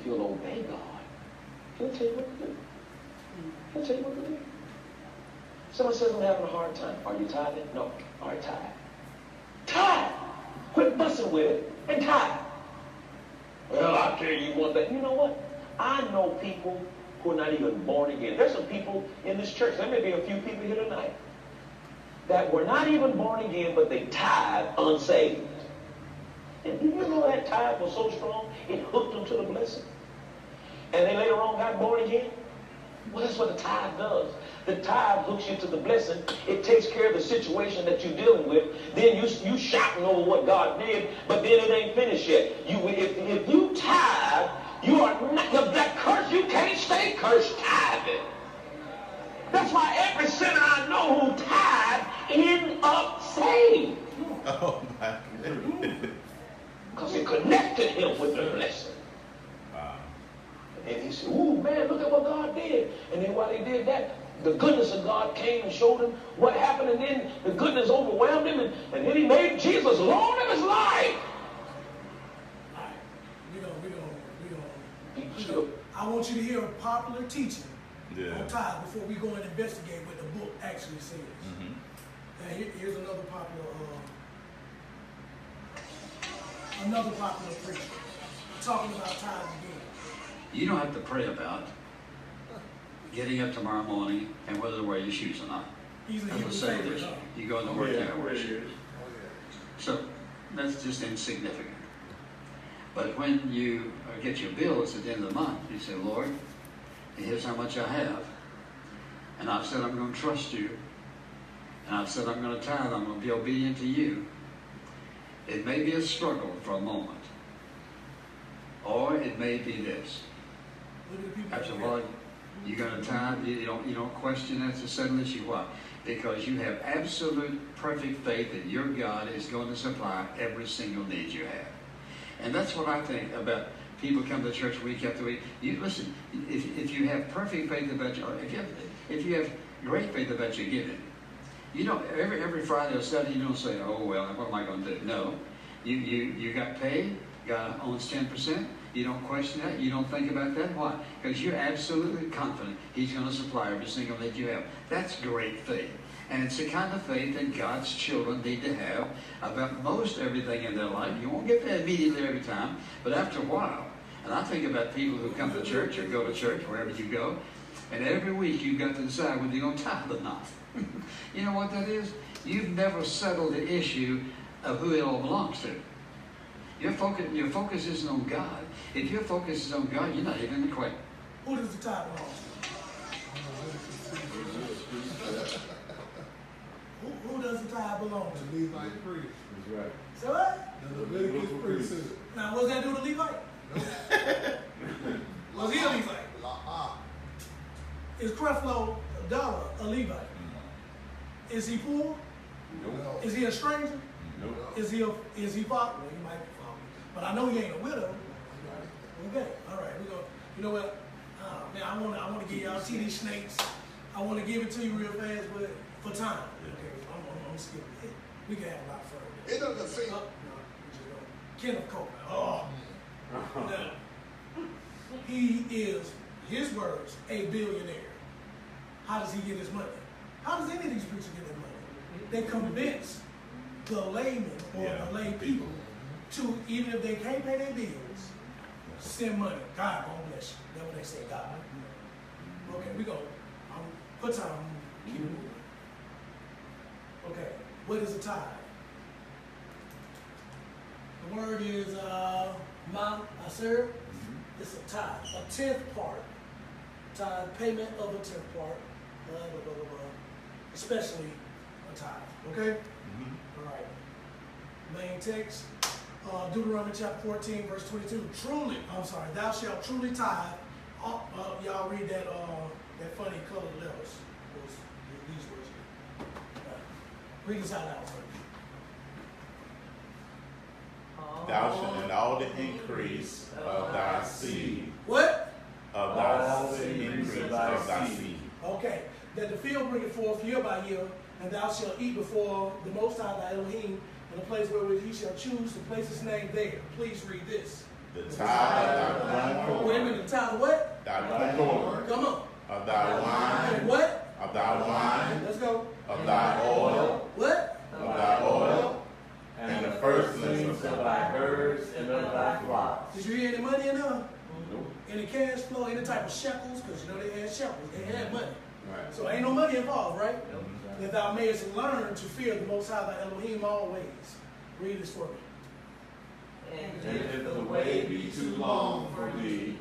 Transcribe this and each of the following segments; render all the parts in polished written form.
you'll obey God, He'll tell you what to do. He'll tell you what to do. Someone says, I'm having a hard time. Are you tithing? No. All right, tithe. Tithe. Quit fussing with it and tithe. Well, I'll tell you one thing. You know what? I know people who are not even born again. There's some people in this church. There may be a few people here tonight that were not even born again, but they tithe unsaved. And do you know that tithe was so strong, it hooked them to the blessing? And they later on got born again? Well, that's what the tithe does. The tithe hooks you to the blessing. It takes care of the situation that you're dealing with. Then you shouting over what God did, but then it ain't finished yet. If you tithe, you are not, that curse, you can't stay cursed tithing. That's why every sinner I know who tithe end up saved. Oh my goodness. Because it connected him with the blessing. Wow. And he said, ooh, man, look at what God did. And then while he did that, the goodness of God came and showed him what happened. And then the goodness overwhelmed him. And then he made Jesus Lord of his life. I want you to hear a popular teaching on tithe before we go and investigate what the book actually says. Now here's another popular preacher talking about tithe again. You don't have to pray about getting up tomorrow morning and whether to wear your shoes or not. Let's say this. You go to work and wear shoes. So that's just insignificant. But when you get your bills at the end of the month, you say, Lord, here's how much I have. And I've said I'm going to trust you. And I've said I'm going to tithe. I'm going to be obedient to you. It may be a struggle for a moment. Or it may be this. After all, you're going to tithe. You don't question that. It's a settled issue. Why? Because you have absolute perfect faith that your God is going to supply every single need you have. And that's what I think about people come to church week after week. You listen, if you have perfect faith about your, if you have great faith about your giving, you don't every Friday or Saturday you don't say, oh well, what am I going to do? No, you got paid. God owns 10%. You don't question that. You don't think about that. Why? Because you're absolutely confident He's going to supply every single need you have. That's great faith. And it's the kind of faith that God's children need to have about most everything in their life. You won't get that immediately every time, but after a while. And I think about people who come to church or go to church, wherever you go, and every week you've got to decide whether you're going to tithe or not. You know what that is? You've never settled the issue of who it all belongs to. Your focus isn't on God. If your focus is on God, you're not even in the question. Who does the tithe belong to? Who does the tithe belong to? The Levite priest. That's right. So what? The Leviticus priesthood. Now, what does that do to Levite? Was he a Levite? Is Creflo Dollar a Levite? Is he poor? Nope. Is he a stranger? Nope. Is he father? Well, he might be father, but I know he ain't a widow. Okay, all right, we go. You know what? Man, I want to give y'all TD Snakes. I want to give it to you real fast, but for time. Okay, I'm skipping it. We can have a lot further. It doesn't say. No, Kenneth Copeland. Oh, no. He is, his words, a billionaire. How does he get his money? How does any of these preachers get their money? They convince the layman or the lay people to, even if they can't pay their bills, send money. God won't bless you. That's what they say, God. Okay, we go. Put time. Keep it moving. Okay, what is a tithe? The word is ma'aser. It's a tithe, a 10th part. Tithe, payment of a 10th part. Blah, blah, blah, blah, blah. Especially a tithe. Okay? All right. Main text. Deuteronomy chapter 14, verse 22. Thou shalt truly tithe. Y'all read that funny colored letters. These words here. Read this out loud first. Thou shalt in all the increase of thy seed. What? Of thy seed. Increase of thy seed. Okay. That the field bringeth forth year by year, and thou shalt eat before the Most High thy Elohim, in a place wherewith he shall choose to place his name there. Please read this. The tithe. Wait a thy corn, Come on. of thy wine, And what? of thy wine, Let's go. of thy oil, What? of thy oil, and the firstlings of thy herds and of thy flocks. Did you hear any money in there? Any cash flow, any type of shekels? Because you know they had shekels, they had money. Right. So ain't no money involved, right? That thou mayest learn to fear the Most High thy Elohim always. Read this for me. And if the way be too long for thee,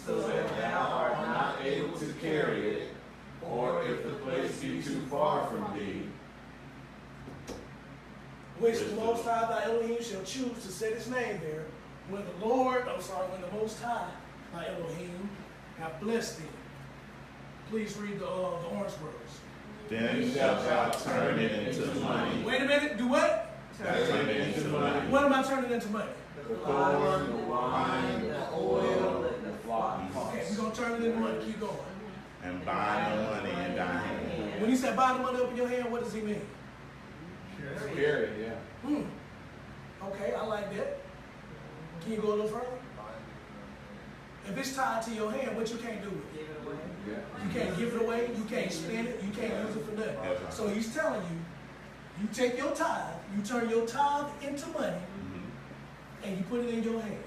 so that thou art not able to carry it, or if the place be too far from thee, Which the Most High thy Elohim shall choose to set his name there, when the Most High thy Elohim have blessed thee. Please read the orange words. Then shalt thou turn it into money. Wait a minute, do what? Turn it into money. What am I turning into money? the corn, the wine, the oil, and the flocks. Okay, we're going to turn it into money. Keep going. And bind the money in thy hand. When he said bind the money up in your hand, what does he mean? Carry, yeah. Okay, I like that. Can you go a little further? If it's tied to your hand, what you can't do with it? Give it away. Yeah. You can't give it away. You can't spend it. You can't use it for nothing. That's right. So he's telling you, you take your tithe, you turn your tithe into money, and you put it in your hand.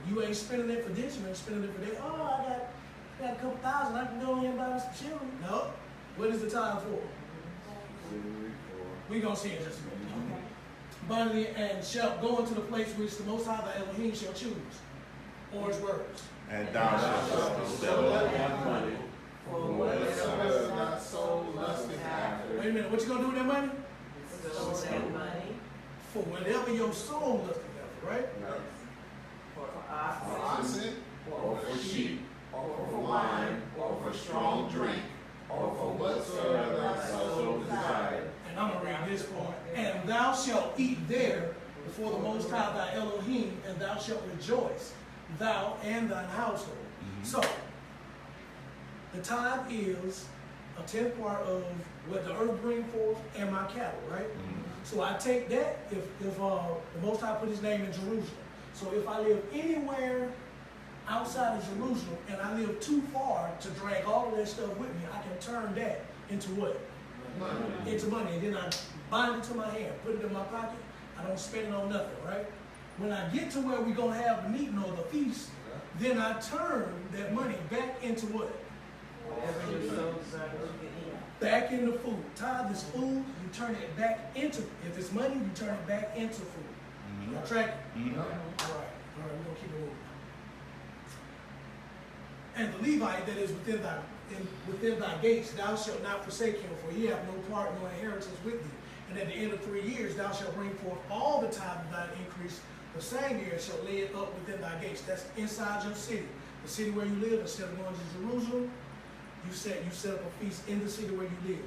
You ain't spending it for this, you ain't spending it for that. Oh, I got a couple thousand, I can go in and buy me some children. No. What is the tithe for? We're going to see it in just a minute. Bind it and shall go into the place which the Most High thy Elohim shall choose. Orange words. And thou shalt bestow Have money for whatsoever thy soul lusteth after. Wait a minute, what you going to do with that money? Bestow that money For whatever your soul lusteth after, right? for Oxen, or for sheep, or for wine, or for strong drink, or for whatsoever thy soul desire. And I'm going to read this part. And thou shalt eat there before the Most High thy Elohim, and thou shalt rejoice, thou and thine household. So, the tithe is a 10th part of what the earth brings forth and my cattle, right? So I take that if the Most High put his name in Jerusalem. So if I live anywhere outside of Jerusalem and I live too far to drag all of that stuff with me, I can turn that into what? Money. Into money. And then I bind it to my hand, put it in my pocket. I don't spend it on nothing, right? When I get to where we're going to have the meeting or the feast, then I turn that money back into what? whatever your soul desires you can eat. Back into food. Tithe is food, you turn it back into, if it's money, you turn it back into food. Y'all track it? All right, we're going to keep it moving. And the Levite that is within thy gates, thou shalt not forsake him, for he hath no part nor inheritance with thee. And at the end of 3 years, thou shalt bring forth all the tithe of thine increase. The same year shalt lay it up within thy gates. That's inside your city. The city where you live, instead of going to Jerusalem, you set up a feast in the city where you live.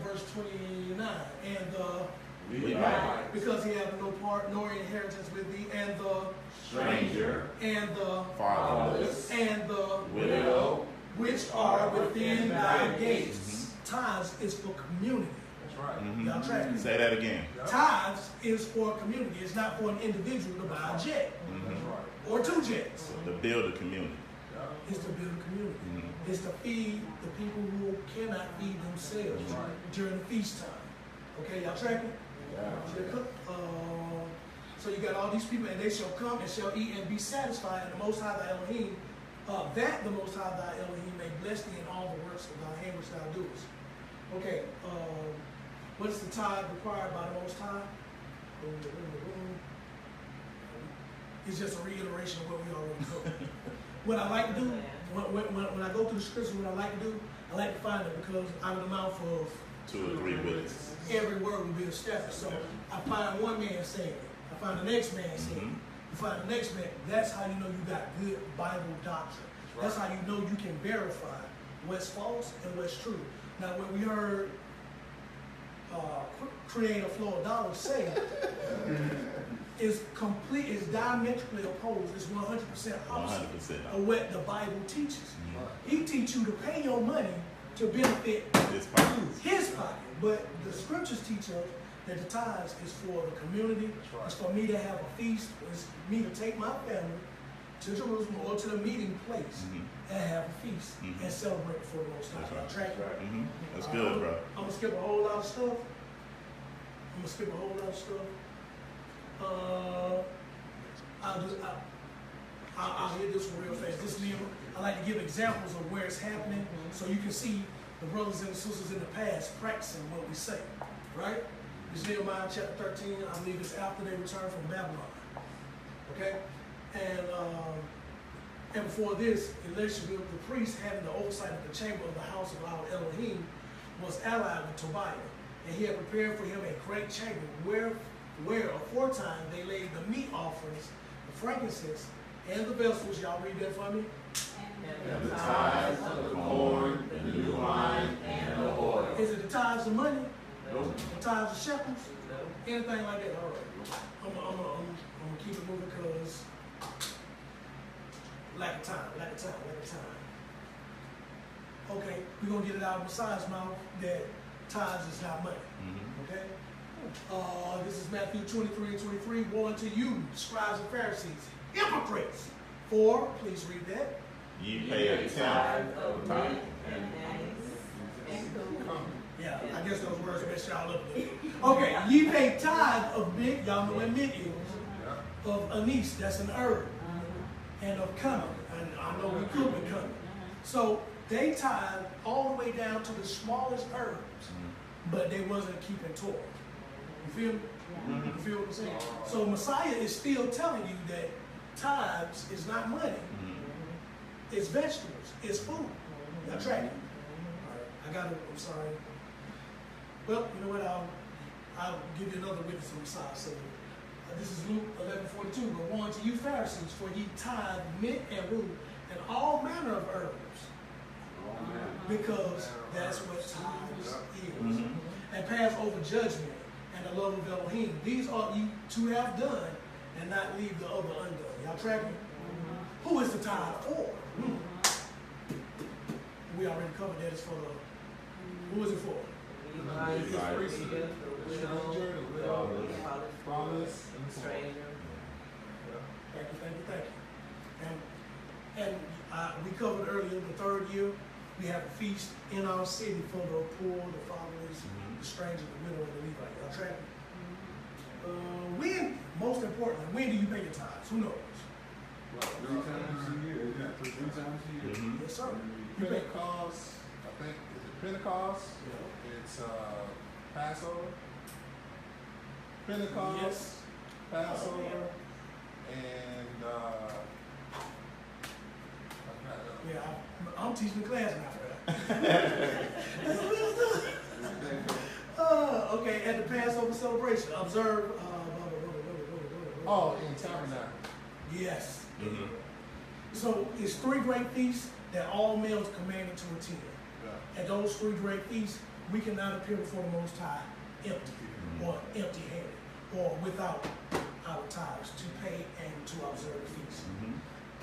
Verse 29. And Levite, because he hath no part nor inheritance with thee, and the stranger, and the fatherless, and the widow, which are within thy gates. Tithes is for community. that's right. Y'all tracking? Say that again. Tithes is for community. It's not for an individual to buy a jet or 2 jets. To build a community. It's to build a community. It's to feed the people who cannot feed themselves during the feast time. Okay, y'all tracking? So you got all these people, and they shall come and shall eat and be satisfied, and the Most High thy Elohim, that the Most High thy Elohim may bless thee in all the works of thy hand which thou doest. Okay, what is the tithe required by the Most High? It's just a reiteration of what we already know. What I like to do, when I go through the scripture, what I like to do, I like to find it because out of the mouth of 2 or 3 witnesses. every word will be established. So I find one man saying it. I find the next man saying it. You find the next man. That's how you know you got good Bible doctrine. That's how you know you can verify what's false and what's true. Now, when we heard Creator Flow Dollar say is diametrically opposed. It's 100% opposite 100% of what the Bible teaches. He teaches you to pay your money to benefit his pocket. But the scriptures teach us that the tithes is for the community. It's for me to have a feast. It's for me to take my family to Jerusalem or to the meeting place and have a feast and celebrate for the Most High. That's right. Track? That's good, bro. I'm gonna skip a whole lot of stuff. I'll hit this one real fast. This Nehemiah, I like to give examples of where it's happening so you can see the brothers and sisters in the past practicing what we say, right? This Nehemiah chapter 13, I believe it's after they returned from Babylon, okay? And before this, Elisha, the priest having the oversight of the chamber of the house of our Elohim, was allied with Tobiah, and he had prepared for him a great chamber where aforetime they laid the meat offerings, the frankincense, and the vessels. Y'all read that for me? And the tithes of the corn, the new wine, and the oil. Is it the tithes of money? Nope. The tithes of shekels? Anything like that? All right. I'm gonna keep it moving because lack of time. Okay, we're gonna get it out of Messiah's mouth that tithes is not money. Okay? This is Matthew 23:23. Woe unto you, scribes and Pharisees, hypocrites! For, please read that. Ye pay a tenth of tithe Yeah, I guess those words mess y'all up a little. Okay, ye pay tithe of mint, y'all know what mint is, of anise, that's an herb, and of cumin, and I know we cook with cumin. So they tithe all the way down to the smallest herbs, but they wasn't keeping Torah. You feel me? You feel what I'm saying? So Messiah is still telling you that tithes is not money. It's vegetables. It's food. Y'all track it? I got it. I'm sorry. Well, you know what? I'll give you another witness of Messiah. So this is Luke 11:42. But woe unto you Pharisees, for ye tithe mint and rue and all manner of herbs, because that's what tithes is. And pass over judgment and the love of Elohim. These ought you to have done, and not leave the other undone. Y'all tracking? Who is the tithe for? We already covered that. It's for the. Who is it for? Thank you. And we covered earlier the third year. We have a feast in our city for the poor, the fatherless, the stranger, the widow, and the Levite. Y'all tracking? When, most importantly, when do you pay your tithes? Who knows? 3 times a year. Isn't that 3 times a year? Yes, sir. Pentecost, I think, is it Pentecost? It's Passover. Pentecost, Yes. Passover, and Yeah, I'm teaching the class now. Okay, at the Passover celebration, observe. in Tabernacle. Yes. So it's 3 great feasts that all males commanded to attend. At those 3 great feasts, we cannot appear before the Most High empty or empty-handed or without our tithes to pay and to observe the feast.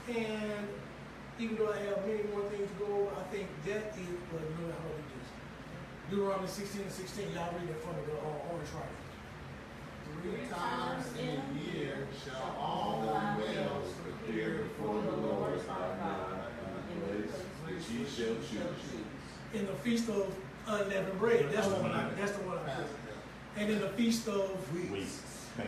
And even though I have many more things to go over, I think that is what we know how to do this. Deuteronomy 16:16, y'all read that from the orange writing. 3 times in a year shall all the males appear before the Lord thy God in the place which he shall choose. In the feast of unleavened bread, that's the one I put. And in the feast of Weeks.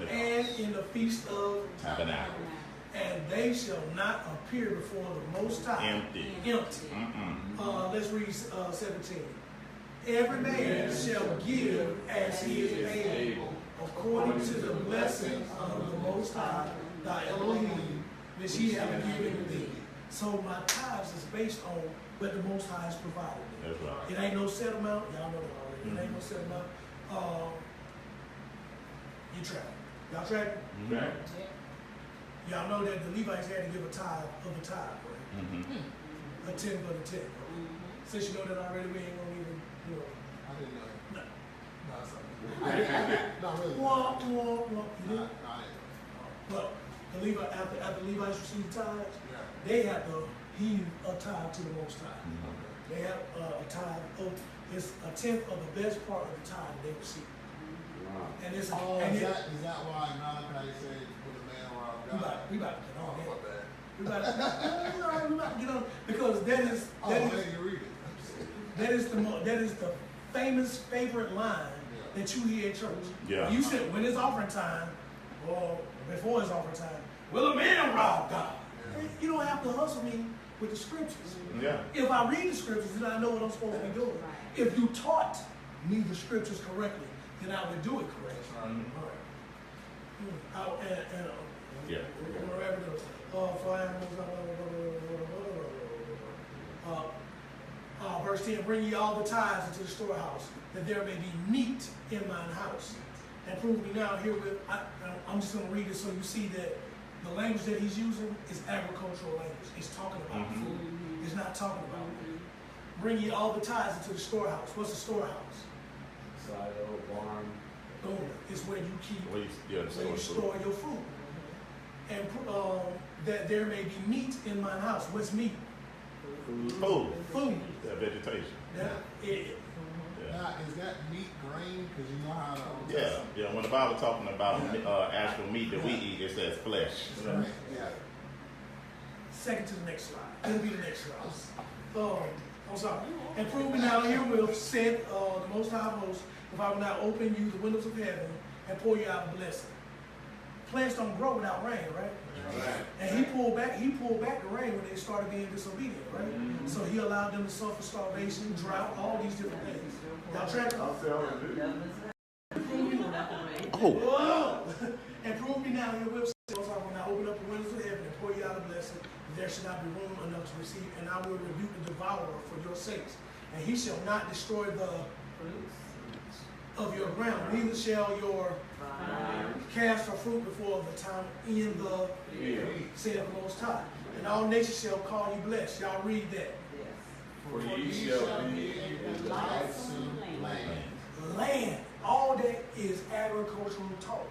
and in the feast of Tabernacle. and they shall not appear before the Most High Empty. Let's read 17. Every man shall give as he is able, according to the blessing of the Most High, thy Elohim, which he hath given thee. So my tithes is based on what the Most High has provided me. That's right. It ain't no set amount. Y'all know that already. It ain't no set amount. You track. Y'all track? Y'all know that the Levites had to give a tithe of a tithe, right? A 10 for the 10. Since you know that already, we ain't gonna even, I didn't know that. No. No, sorry. No, really. You didn't? Well, the Levite, after the Levites received tithes, they have to heave a tithe to the Most High. They have a tithe of, it's a 10th of the best part of the tithe they receive. And it's Is that why Malachi said, put a man around God? we about to get on that. We about to get on because that is the famous favorite line that you hear at church. Yeah. You said when it's offering time, or before it's offering time, will a man rob God? You don't have to hustle me with the scriptures. Yeah. If I read the scriptures, then I know what I'm supposed to be doing. If you taught me the scriptures correctly, then I would do it correctly. All right. Yeah. We're gonna wrap it up. Verse 10, bring ye all the tithes into the storehouse, that there may be meat in mine house. And prove me now herewith, I'm just going to read it so you see that the language that he's using is agricultural language. It's talking about food. It's not talking about food. Bring ye all the tithes into the storehouse. What's a storehouse? Silo, barn. Boom. It's where you keep, Where you store your food. And that there may be meat in mine house. What's meat? Food. Yeah, vegetation. Now, is that meat grain? Because you know how to... Yeah. When the Bible's talking about actual meat that we eat, it says flesh. Right. Yeah. Second to the next slide. It'll be the next slide. I'm sorry. And prove me now herewith, said the Most High Host, if I will not open you the windows of heaven and pour you out a blessing. Plants don't grow without rain, right? And he pulled back the rain when they started being disobedient, right? So he allowed them to suffer starvation, drought, all these different things. Y'all track it? Oh. And prove me now herewith, when I open up the windows of heaven and pour you out a blessing, there should not be room enough to receive, and I will rebuke the devourer for your sakes. And he shall not destroy the fruits of your ground, neither shall your cast for fruit before the time in the field, saith the Most High. And all nations shall call you blessed. Y'all read that. For ye shall be a lightsome land. Land. All that is agricultural talk.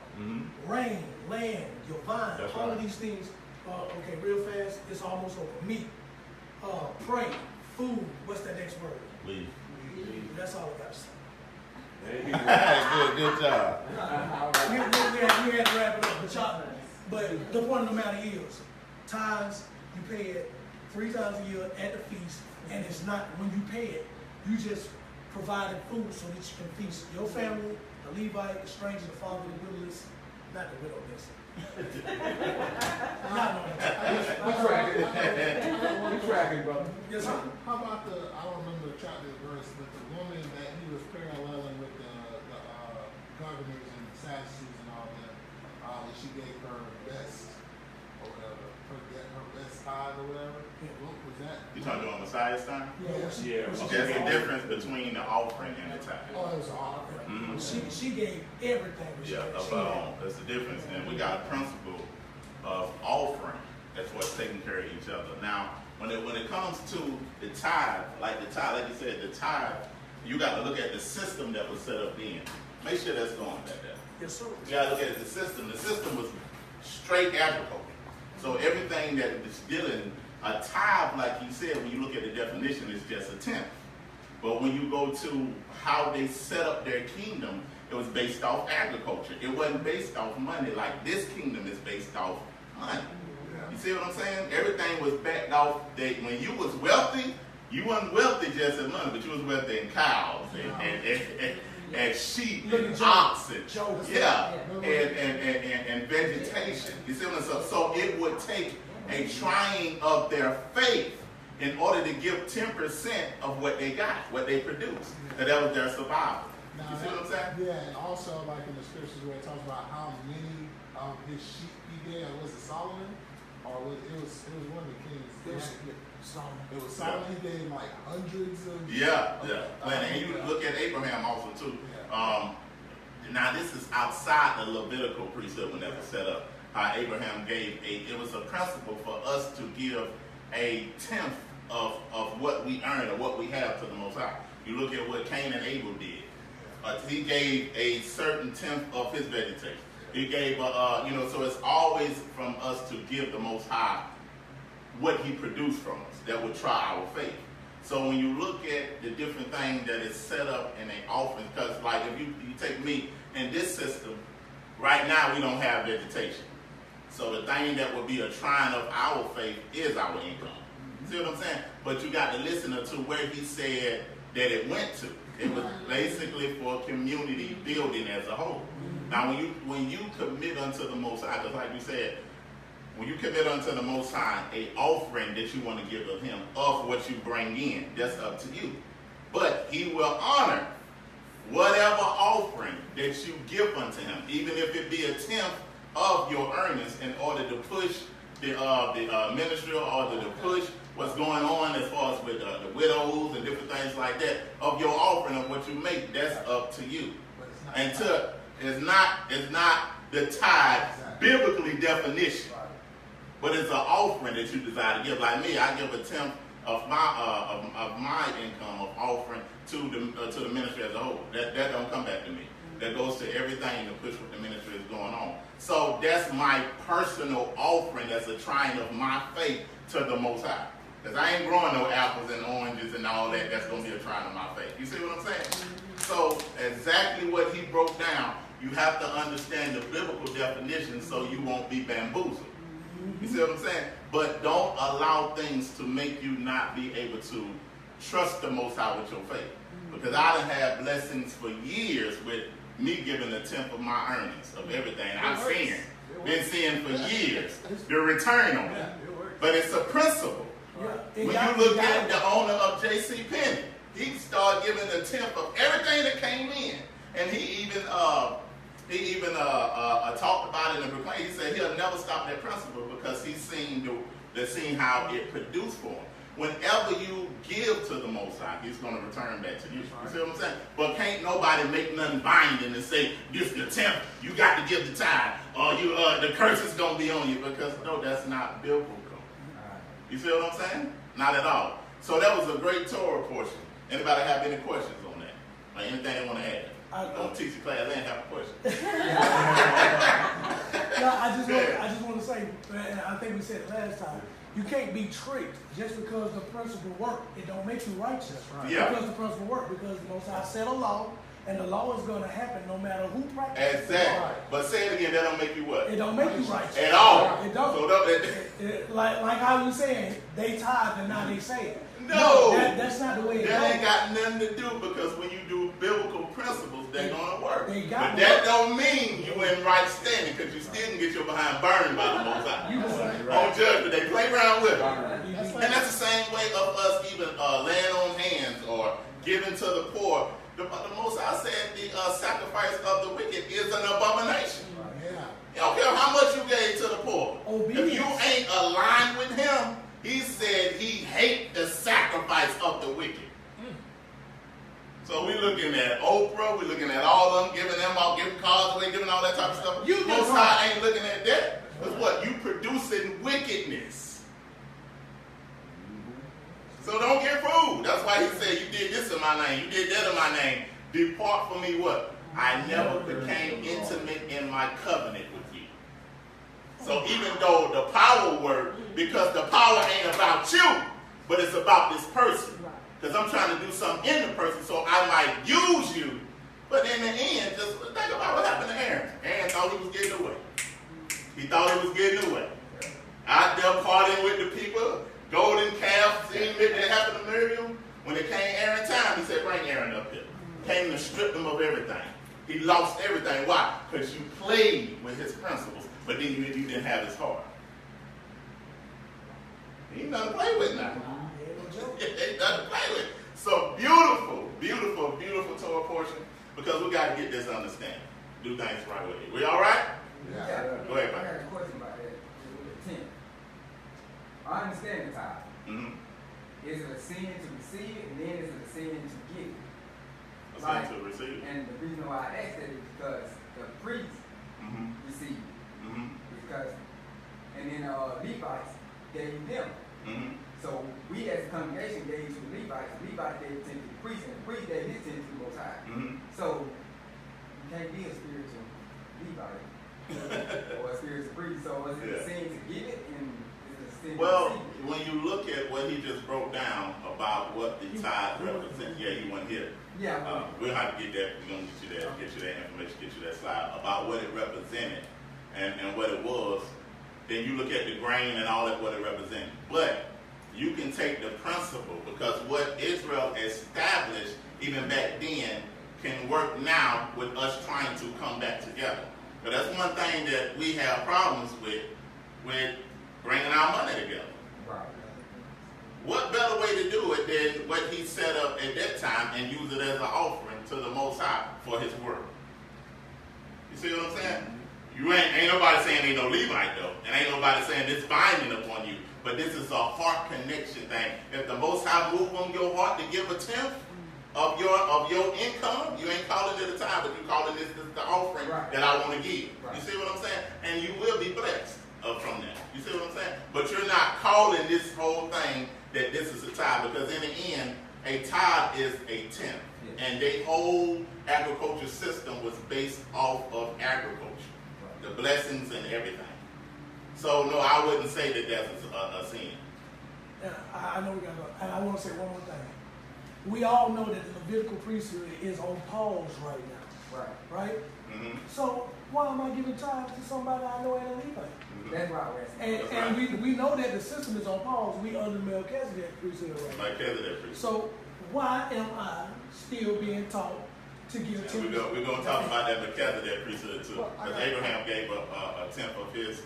Rain, land, your vine, That's all right. of these things. Okay, real fast, it's almost over. Meat, pray, food. What's that next word? Leave. That's all I got to say. Good job. We had to wrap it up. But the point of the matter is, tithes, you pay it 3 times a year at the feast, and it's not, when you pay it, you just provided food so that you can feast your family, the Levite, the stranger, the father, the widowless, not the widowless. We tracking, brother. Yes, sir. How about I don't remember the chapter verse, but the woman that he was paralleling with the governors and Sadducees and all that she gave her best, or whatever, her best tithe or whatever. What was that? You talking about Messiah's time? Yeah. That's the difference between the offering and the tithe. Oh, it was all right. She gave everything. That's the difference. And we got a principle of offering. That's what's taking care of each other. Now, when it comes to the tithe, like you said, the tithe, you got to look at the system that was set up then. Make sure that's going back there. Yes, sir. You got to look at the system. The system was straight agriculture. So everything that is dealing, a tithe, like you said, when you look at the definition, is just a tenth. But when you go to how they set up their kingdom, it was based off agriculture. It wasn't based off money like this kingdom is based off money. You see what I'm saying? Everything was backed off that when you was wealthy, you wasn't wealthy just in money, but you was wealthy in cows and sheep and oxen. And vegetation. You see what I'm saying? So it would take a trying of their faith in order to give 10% of what they got, what they produced. And that was their survival. Now, you see what I'm saying? Yeah, and also like in the scriptures where it talks about how many of his sheep he gave. Was it Solomon? Or it was one of the kings. It was Solomon. He gave like hundreds of And you look at Abraham also too. Now this is outside the Levitical priesthood when that was set up. How Abraham gave it was a principle for us to give a tenth of what we earn or what we have to the Most High. You look at what Cain and Abel did. He gave a certain tenth of his vegetation. He gave, so it's always from us to give the Most High what he produced from us that would try our faith. So when you look at the different things that is set up in an offering, because like if you take me in this system, right now we don't have vegetation. So the thing that would be a trying of our faith is our income. See what I'm saying? But you got to listen to where he said that it went to. It was basically for community building as a whole. Now, when you commit unto the Most High, just like you said, when you commit unto the Most High, a offering that you want to give of him, of what you bring in, that's up to you. But he will honor whatever offering that you give unto him, even if it be a tenth of your earnings, in order to push the ministry, or to push what's going on as far as with the widows and different things like that, of your offering of what you make. That's up to you. And it's not the tithe biblically definition, but it's an offering that you desire to give. Like me, I give a tenth of my income of offering to the ministry as a whole. That don't come back to me. That goes to everything to push what the ministry is going on. So that's my personal offering as a trying of my faith to the Most High. Because I ain't growing no apples and oranges and all that. That's going to be a trying of my faith. You see what I'm saying? So exactly what he broke down, you have to understand the biblical definition so you won't be bamboozled. You see what I'm saying? But don't allow things to make you not be able to trust the Most High with your faith. Because I done had blessings for years with me giving a tenth of my earnings of everything. I've been seeing for years the return on it. But it's a principle. When you look at the owner of J.C. Penney, he started giving a tenth of everything that came in. And he even talked about it and proclaimed. He said he'll never stop that principle because he's seen how it produced for him. Whenever you give to the Most High, he's going to return back to you. You see what I'm saying? But can't nobody make nothing binding and say, this the tenth, you got to give the tithe, or the curse is going to be on you, because no, that's not biblical. You see what I'm saying? Not at all. So that was a great Torah portion. Anybody have any questions on that? Or anything they want to add? Don't teach the class and have a question. No, I just want to say, and I think we said it last time, you can't be tricked just because the principle work. It don't make you righteous. Right? Yeah. Because the principle work. Because the Most High set a law, and the law is going to happen no matter who practices. Exactly. Right. But say it again. That don't make you what? It don't make you righteous at all. It don't. So like how you saying they tithe and now they say it. No, that's not the way it goes. That ain't got nothing to do, because when you do biblical principles, they're going to work. But that don't mean you in right standing, because you still can get your behind burned by the Most High. On judgment, they play around with it. And that's the same way of us even laying on hands or giving to the poor. The Most High said the sacrifice of the wicked is an abomination. You don't care how much you gave to the poor. If you ain't aligned with him, he said he hates the sacrifice of the wicked. So we're looking at Oprah, we're looking at all of them, giving them all, giving cars away, giving all that type of stuff. Most High ain't looking at that. Because what? You producing wickedness. So don't get fooled. That's why he said, you did this in my name, you did that in my name. Depart from me what? I never became intimate in my covenant with you. So even though the power worked, because the power ain't about you, but it's about this person. Because I'm trying to do something in the person, so I might use you. But in the end, just think about what happened to Aaron. Aaron thought he was getting away. He thought he was getting away. Out there partying with the people, golden calf, seeing that happened to Miriam. When it came Aaron time, he said, bring Aaron up here. Came to strip him of everything. He lost everything. Why? Because you played with his principles, but then you didn't have his heart. He ain't nothing to play with now. Ain't nothing to play with. So beautiful, beautiful, beautiful Torah portion, because we got to get this understanding. Do things right with it. We all right? Yeah. Go ahead, man. I got a question about that. With the 10. I understand the tithe. Mm-hmm. Is it a sin to receive it, and then is it a sin to give it? A sin to receive it. And the reason why I asked that is because the priests received it. Because, and then Levites gave them. So we as a congregation gave to the Levites. The Levites gave 10 to the priest, and the priest gave his 10 to the Most High. So you can't be a spiritual Levite or a spiritual priest. So is it a sin to give it, and is it a sin to receive it? When you look at what he just broke down about what the tithe represents, he went here. Yeah. We'll have to get that. We're gonna get you that information, get you that slide about what it represented and what it was. then you look at the grain and all that, what it represents. But you can take the principle, because what Israel established even back then can work now with us trying to come back together. But that's one thing that we have problems with bringing our money together. Right. What better way to do it than what he set up at that time and use it as an offering to the Most High for his work? You see what I'm saying? You ain't nobody saying ain't no Levite though, and ain't nobody saying this binding upon you. But this is a heart connection thing. If the Most High move on your heart to give a tenth of your income, you ain't calling it a tithe, but you calling this the offering that I want to give. Right. You see what I'm saying? And you will be blessed from that. You see what I'm saying? But you're not calling this whole thing that this is a tithe, because in the end, a tithe is a tenth. Yes. And their whole agriculture system was based off of agriculture. The blessings and everything. So no, I wouldn't say that that's a sin. Yeah, I know we got to go. And I want to say one more thing. We all know that the Levitical priesthood is on pause right now. Right? Mm-hmm. So why am I giving tithes to somebody I know ain't a Levite? Mm-hmm. That's right. And we know that the system is on pause. We under Melchizedek priesthood right now. Melchizedek priesthood. So why am I still being taught to give 10%? We're going to talk about that Melchizedek priesthood too. Because Abraham gave a tenth of his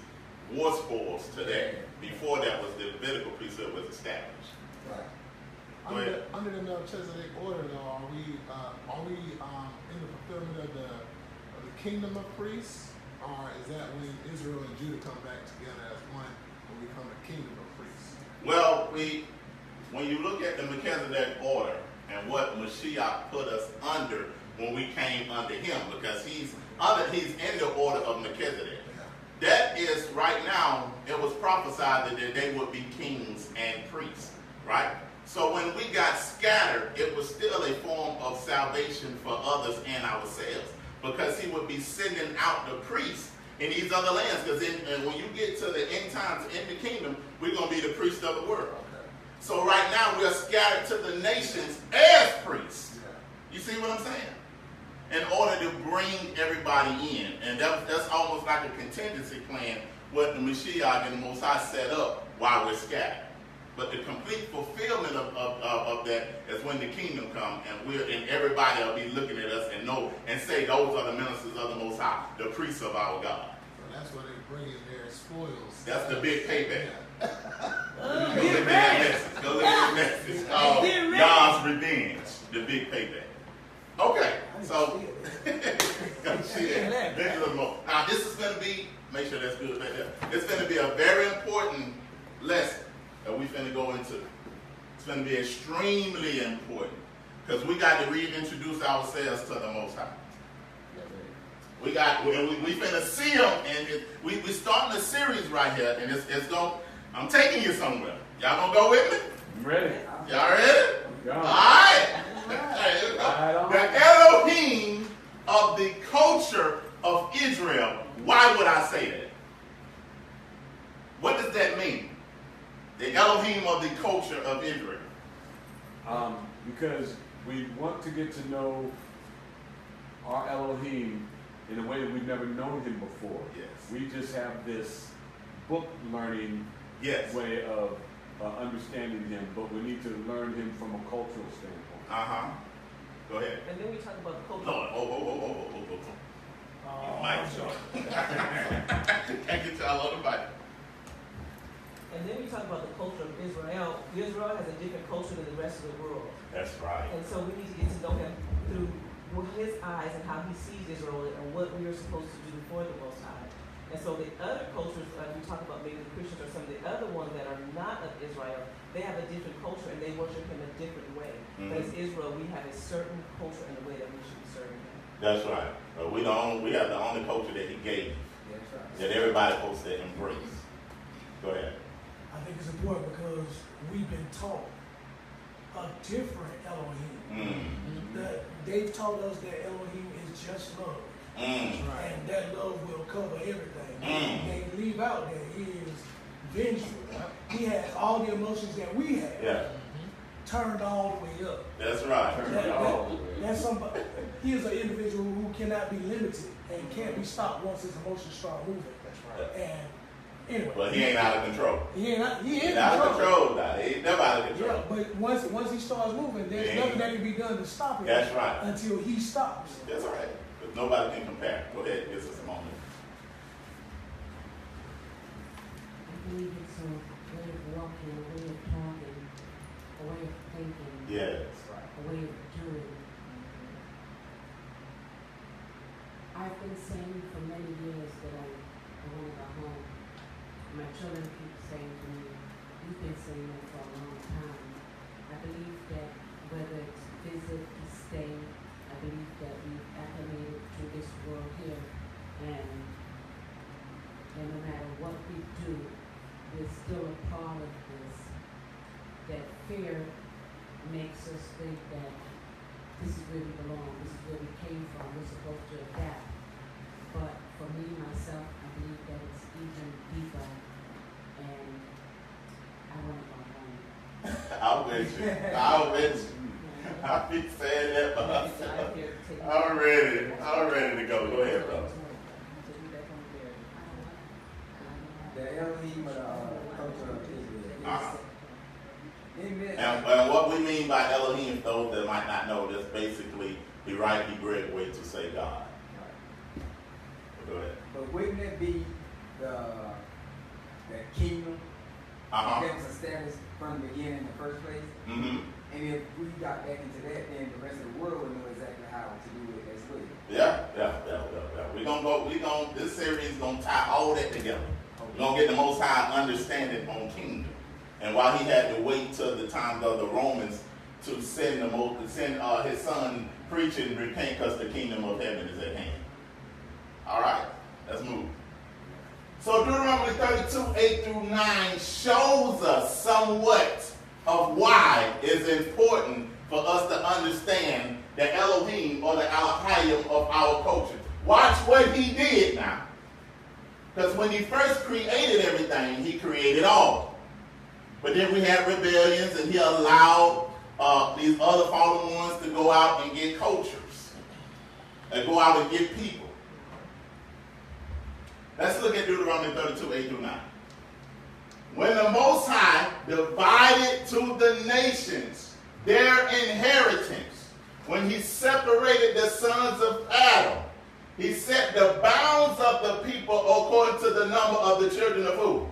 war spoils to that. Before that was the Levitical priesthood was established. Right. Under the Melchizedek order, though, are we in the fulfillment of the kingdom of priests, or is that when Israel and Judah come back together as one when we become a kingdom of priests? Well, when you look at the Melchizedek order and what Mashiach put us under when we came under him, because he's in the order of Melchizedek. That is, right now, it was prophesied that they would be kings and priests, right? So when we got scattered, it was still a form of salvation for others and ourselves, because he would be sending out the priests in these other lands. Because when you get to the end times in the kingdom, we're going to be the priests of the world. Okay. So right now, we are scattered to the nations as priests. Yeah. You see what I'm saying? In order to bring everybody in. And that's almost like a contingency plan, what the Mashiach and the Most High set up while we're scattered. But the complete fulfillment of that is when the kingdom comes, and everybody will be looking at us and know and say those are the ministers of the Most High, the priests of our God. So that's where they bring in their spoils. That's the big payback. Go look at that message. It's called God's revenge, the big payback. Okay, so now this is going to be, make sure that's good right there. It's going to be a very important lesson that we're going to go into. It's going to be extremely important, because we got to reintroduce ourselves to the Most High. We finna see him, and we starting a series right here, and it's going. I'm taking you somewhere. Y'all gonna go with me? I'm ready. Y'all ready? All right. The Elohim of the culture of Israel. Why would I say that? What does that mean? The Elohim of the culture of Israel. Because we want to get to know our Elohim in a way that we've never known him before. Yes. We just have this book learning way of understanding him, but we need to learn him from a cultural standpoint. Uh-huh. Go ahead. And then we talk about the culture. No, Mike, can't get y'all on the mic. And then we talk about the culture of Israel. Israel has a different culture than the rest of the world. That's right. And so we need to get to know him through his eyes and how he sees Israel and what we are supposed to do for the Most High. And so the other cultures, we talk about maybe the Christians or some of the other ones that are not of Israel, they have a different culture and they worship him a different way. Mm-hmm. But as Israel, we have a certain culture and the way that we should be serving him. That's right. We have the only culture that he gave. That's right. That everybody's supposed to embrace. Go ahead. I think it's important because we've been taught a different Elohim. Mm-hmm. They've taught us that Elohim is just love. Mm. And that love will cover everything. They leave out that he is vengeful. He has all the emotions that we have. Yeah. Turned all the way up. That's right. That's somebody. He is an individual who cannot be limited and can't be stopped once his emotions start moving. That's right. And Anyway. But he ain't out of control. He ain't out, he is out of control now. He ain't never out of control. Yeah, but once he starts moving, there's nothing that can be done to stop him. That's right. Until he stops. That's right. But nobody can compare. Go ahead, give us a moment. I believe it's a way of walking, a way of talking, a way of thinking, Yes. a way of doing. I've been saying for many years that I want to go home. My children keep saying to me, you've been saying that for a long time. I believe that whether it's visit, to stay, I believe that we've acclimated to this world here, and no matter what we do, we're still a part of this. That fear makes us think that this is where we belong, this is where we came from, we're supposed to adapt. But for me, myself, I believe that it's even deeper, and I want to go home. I'll with you. I'll with you. I'll be saying that for myself. I'm ready to go. Go ahead, brother. The Elohim of the culture of Israel. And what we mean by Elohim, those that might not know, that's basically the right Hebrew way to say God. Go ahead. But wouldn't it be the kingdom that was established from the beginning in the first place? Mm-hmm. And if we got back into that, then the rest of the world would know exactly how to do it as well. Yeah. This series is gonna tie all that together. We're gonna get the Most High understanding on kingdom. And why he had to wait till the time of the Romans to send his son preaching, repent, because the kingdom of heaven is at hand. All right, let's move. So Deuteronomy 32, 8 through 9 shows us somewhat of why it's important for us to understand the Elohim or the Elohim of our culture. Watch what he did now. Because when he first created everything, he created all. But then we had rebellions, and he allowed these other fallen ones to go out and get cultures. And go out and get people. Let's look at Deuteronomy 32, 8 through 9. When the Most High divided to the nations their inheritance, when he separated the sons of Adam, he set the bounds of the people according to the number of the children of who?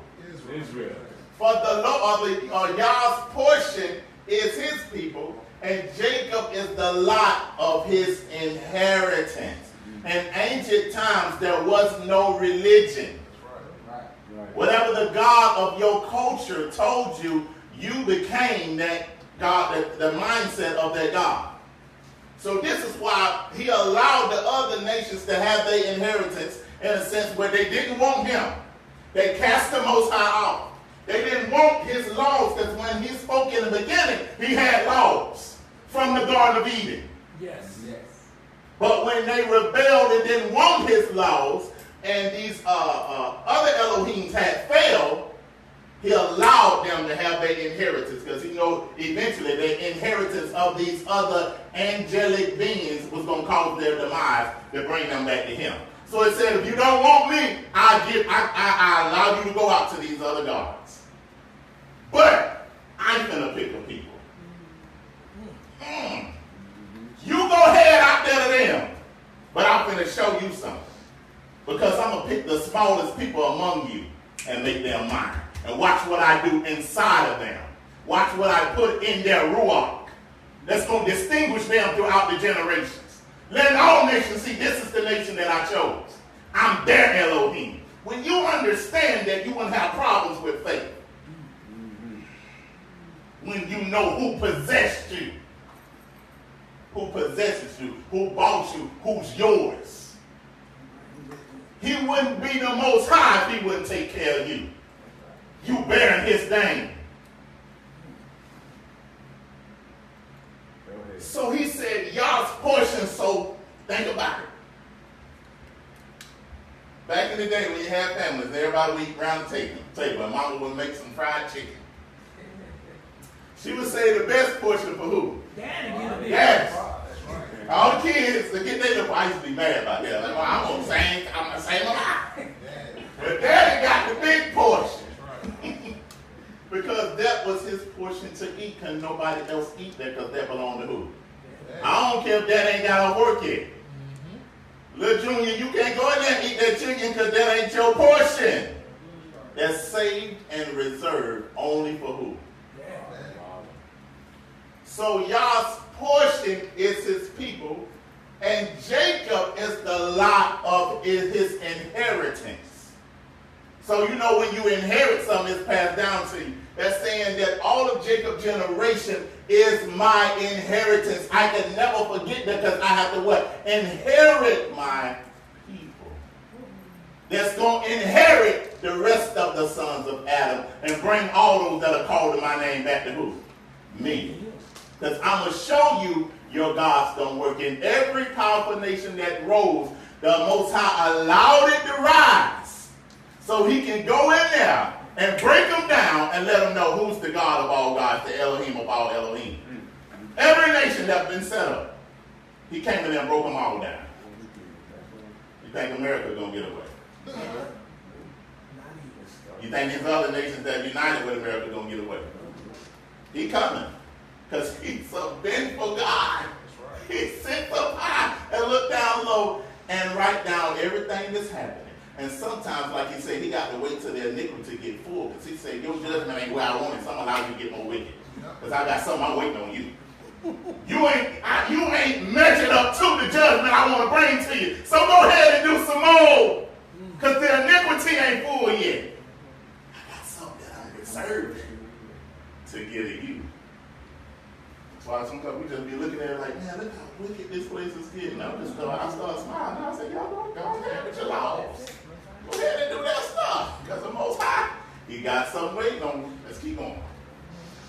Israel. For the Lord, Yah's portion is his people, and Jacob is the lot of his inheritance. In ancient times, there was no religion. Right. Whatever the God of your culture told you, you became that God, the mindset of that God. So this is why he allowed the other nations to have their inheritance in a sense where they didn't want him. They cast the Most High off. They didn't want his laws, because when he spoke in the beginning, he had laws from the Garden of Eden. Yes. But when they rebelled and didn't want his laws, and these other Elohims had failed, he allowed them to have their inheritance, because he knew eventually the inheritance of these other angelic beings was going to cause their demise to bring them back to him. So it said, if you don't want me, I allow you to go out to these other gods. But I'm going to pick a people. You go ahead out there to them, but I'm going to show you something. Because I'm going to pick the smallest people among you and make them mine. And watch what I do inside of them. Watch what I put in their ruach. That's going to distinguish them throughout the generations. Let all nations see this is the nation that I chose. I'm their Elohim. When you understand that, you won't have problems with faith. When you know who possessed you. Who possesses you, who bought you, who's yours. He wouldn't be the Most High if he wouldn't take care of you. You bearing his name. So he said, y'all's portion, so think about it. Back in the day when you had families, everybody would eat around the table, and mama would make some fried chicken. She would say the best portion for who? Yes. All the kids, to get their little, I used to be mad about that. Like, well, I'm going to sing a lot. But Daddy got the big portion. Because that was his portion to eat. Can nobody else eat that because that belonged to who? I don't care if Dad ain't got to work it. Little Junior, you can't go in there and eat that chicken because that ain't your portion. That's saved and reserved only for who? So Yah's portion is his people, and Jacob is the lot of his inheritance. So you know when you inherit something, it's passed down to you. That's saying that all of Jacob's generation is my inheritance. I can never forget that because I have to what? Inherit my people. That's going to inherit the rest of the sons of Adam and bring all those that are called to my name back to who? Me. Because I'm going to show you your gods don't work. In every powerful nation that rose, the Most High allowed it to rise so he can go in there and break them down and let them know who's the God of all gods, the Elohim of all Elohim. Every nation that's been set up, he came in there and broke them all down. You think America's going to get away? You think these other nations that are united with America are going to get away? He coming. Because he's a vengeful God. He sits up high and look down low and write down everything that's happening. And sometimes, like he said, he got to wait till their iniquity get full. Because he said, your judgment ain't where I want it. Some allow you to get more wicked. Because I got something I'm waiting on you. You ain't measured up to the judgment I want to bring to you. So go ahead and do some more. Because the iniquity ain't full yet. I got something that I'm reserved to give to you. That's why sometimes we just be looking at it like, man, look how wicked this place is getting. I start smiling. I say, y'all go ahead with your laws. Go ahead and do that stuff. Because the Most High, he got something waiting on you. Let's keep going.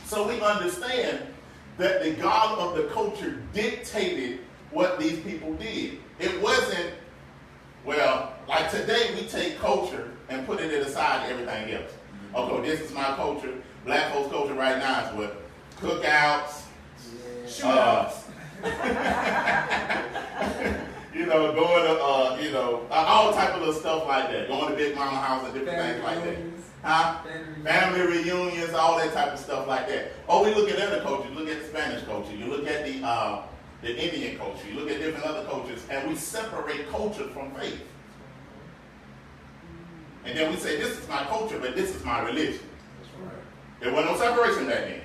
So we understand that the God of the culture dictated what these people did. It wasn't, well, like today we take culture and put it aside to everything else. Okay, this is my culture. Black folks' culture right now is what? Cookouts, shootouts. Going to, all type of little stuff like that. Going to Big Mama house and different things like that. Family reunions, all that type of stuff like that. Or we look at other cultures. You look at the Spanish culture. You look at the Indian culture. You look at different other cultures, and we separate culture from faith. And then we say, this is my culture, but this is my religion. There was no separation back then.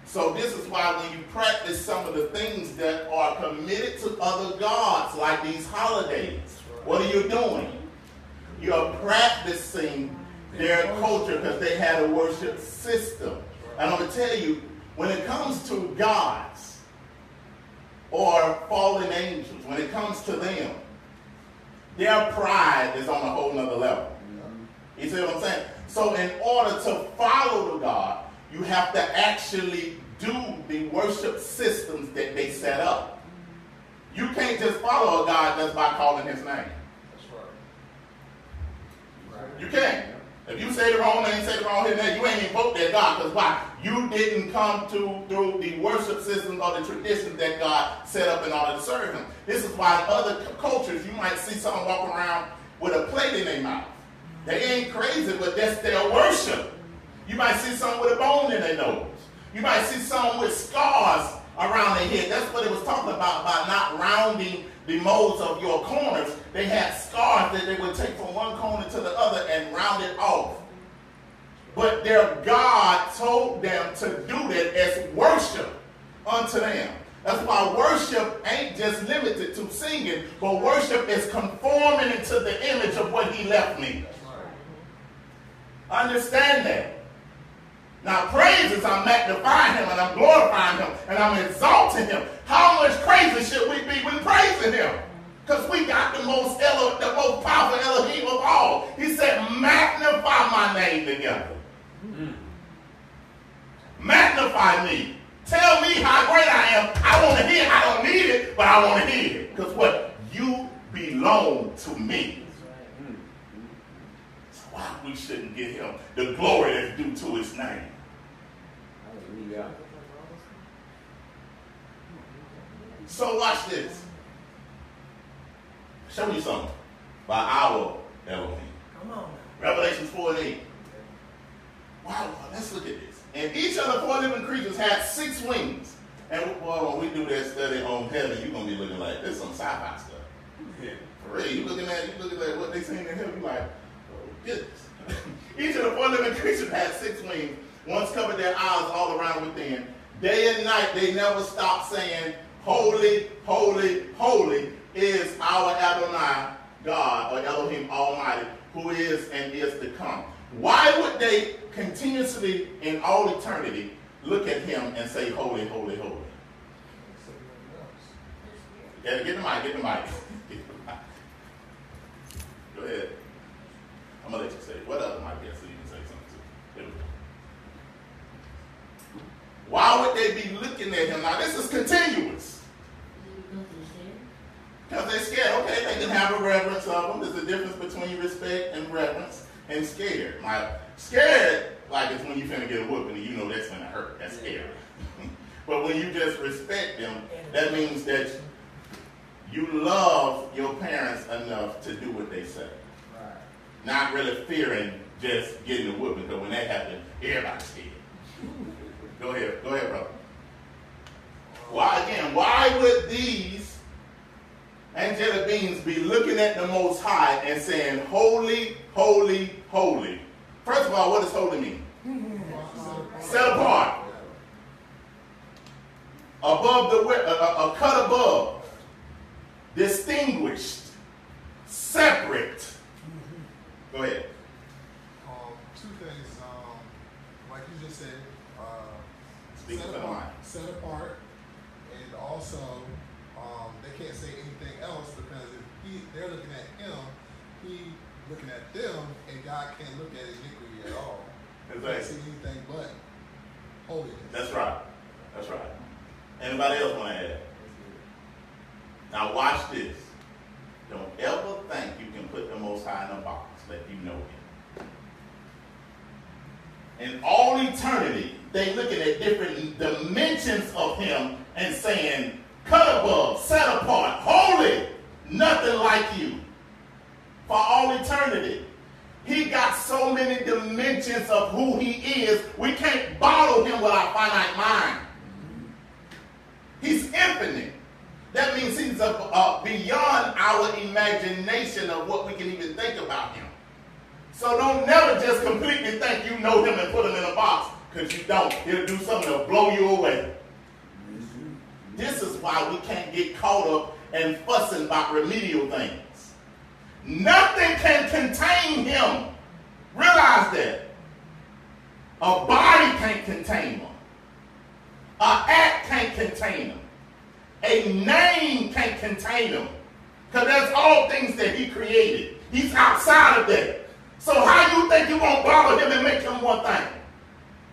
So this is why when you practice some of the things that are committed to other gods, like these holidays, what are you doing? You're practicing their culture because they had a worship system. And I'm going to tell you, when it comes to gods or fallen angels, when it comes to them, their pride is on a whole nother level. You see what I'm saying? So in order to follow the God, you have to actually do the worship systems that they set up. You can't just follow a God just by calling his name. That's right. You can't. If you say the wrong name, say the wrong his name, you ain't invoked that God. Because why? You didn't come through the worship systems or the traditions that God set up in order to serve him. This is why in other cultures you might see someone walking around with a plate in their mouth. They ain't crazy, but that's their worship. You might see someone with a bone in their nose. You might see someone with scars around their head. That's what it was talking about not rounding the molds of your corners. They had scars that they would take from one corner to the other and round it off. But their God told them to do that as worship unto them. That's why worship ain't just limited to singing, but worship is conforming into the image of what he left me. Understand that. Now, praise is I'm magnifying him and I'm glorifying him and I'm exalting him. How much crazy should we be when praising him? Because we got the most powerful Elohim of all. He said, magnify my name together. Magnify me. Tell me how great I am. I want to hear it. I don't need it, but I want to hear it. Because what? You belong to me. So why we shouldn't give him the glory that's due to his name? Hallelujah. So watch this. Show you something by our Elohim. Come on now. Revelation 4:8. Wow, let's look at this. And each of the four living creatures had 6 wings. And when we do that study on heaven, you're going to be looking like, this is some sci-fi stuff. Yeah, for real. You looking at what they saying in heaven, you're like, oh, goodness. Each of the four living creatures had 6 wings. Once covered their eyes all around within. Day and night, they never stopped saying, holy, holy, holy is our Adonai, God, or Elohim Almighty, who is and is to come. Why would they continuously, in all eternity, look at him and say, holy, holy, holy? Yeah, get the mic. Go ahead. I'm going to let you say it. What other mic is so you can say something too? There we go. Why would they be looking at him? Now, this is continuous. Because they're scared. Okay, they can have a reverence of him. There's a difference between respect and reverence and scared. Like, scared, like it's when you finna get a whooping and you know that's gonna hurt. That's scary. But when you just respect them, that means that you love your parents enough to do what they say. Right. Not really fearing just getting a whooping, because when that happens, everybody's scared. Go ahead, brother. Why would these angelic beings be looking at the Most High and saying, holy, holy, holy? First of all, what does holy mean? Set apart. Above a cut above. Distinguished. Separate. Go ahead. 2 things. Like you just said, set apart, and also they can't say anything else, because if they're looking at him, he looking at them, and God can't look at iniquity at all. He can't see anything but holiness. That's right. Anybody else want to add? Now watch this. Don't ever think you can put the Most High in a box, let you know him. In all eternity, they looking at different dimensions of him and saying, cut above, set apart, holy, nothing like you. For all eternity. He got so many dimensions of who he is, we can't bottle him with our finite mind. He's infinite. That means he's beyond our imagination of what we can even think about him. So don't never just completely think you know him and put him in a box, because you don't. He'll do something to blow you away. This is why we can't get caught up and fussing about remedial things. Nothing can contain him. Realize that. A body can't contain him. An act can't contain him. A name can't contain him. Because that's all things that he created. He's outside of that. So how you think you won't bother him and make him one thing?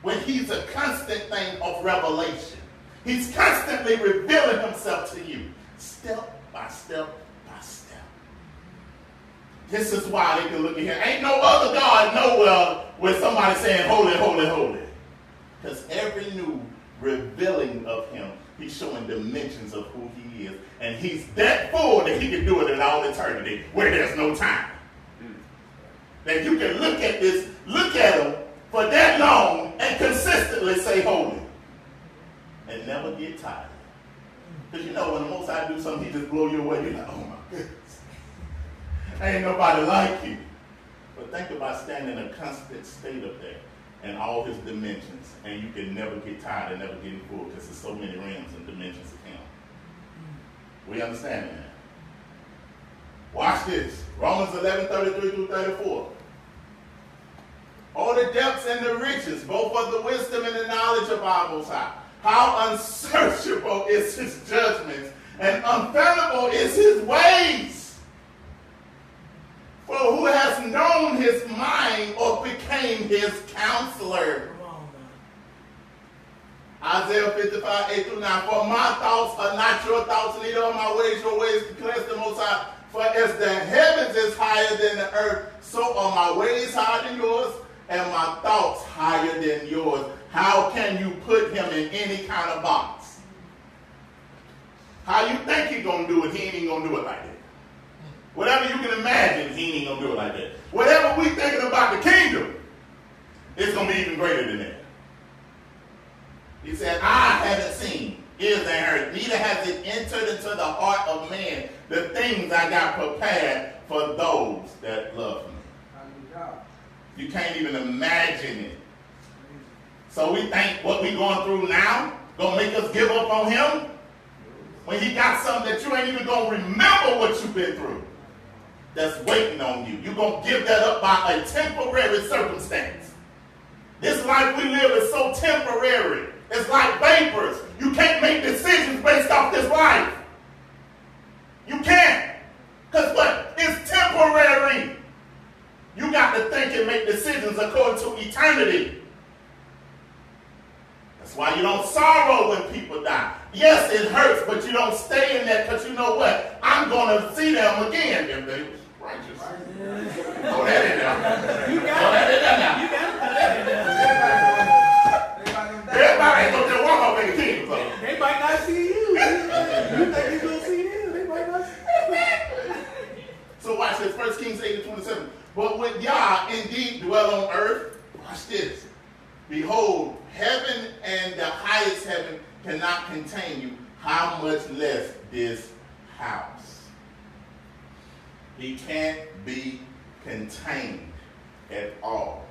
When he's a constant thing of revelation. He's constantly revealing himself to you. Step by step by step. This is why they can look at him. Ain't no other God nowhere where somebody saying, holy, holy, holy. Because every new revealing of him, he's showing dimensions of who he is. And he's that full that he can do it in all eternity where there's no time. That you can look at this, look at him for that long and consistently say holy. And never get tired. Because you know when the Most High do something, he just blow you away. You're like, oh my goodness. Ain't nobody like you. But think about standing in a constant state up there and all his dimensions, and you can never get tired and never get full, because there's so many realms and dimensions of him. We understand that. Watch this. Romans 11:33-34. Oh, the depths and the riches, both of the wisdom and the knowledge of our Most High. How unsearchable is his judgments, and unfathomable is his ways. For who has known his mind or became his counselor? Isaiah 55:8-9. For my thoughts are not your thoughts, neither are my ways your ways, declares the Most High. For as the heavens is higher than the earth, so are my ways higher than yours, and my thoughts higher than yours. How can you put him in any kind of box? How you think he's going to do it, he ain't even going to do it like that. Whatever you can imagine, he ain't going to do it like that. Whatever we thinking about the kingdom, it's going to be even greater than that. He said, I haven't seen, ears ain't heard, neither has it entered into the heart of man the things I got prepared for those that love me. You can't even imagine it. So we think what we going through now going to make us give up on him? When he got something that you ain't even going to remember what you've been through that's waiting on you. You're going to give that up by a temporary circumstance. This life we live is so temporary. It's like vapors. You can't make decisions based off this life. You can't. Because what? It's temporary. You got to think and make decisions according to eternity. That's why you don't sorrow when people die. Yes, it hurts, but you don't stay in that because you know what? I'm going to see them again. If they was righteous. Throw that in there. You got Throw that in there now. You got it. Everybody ain't going to walk off in the kingdom. So. They might not see you. You think you're going to see them. They might not see you. So watch this. 1 Kings 8:27. But when Yah indeed dwell on earth, watch this. Behold, heaven and the highest heaven cannot contain you. How much less this house? He can't be contained at all.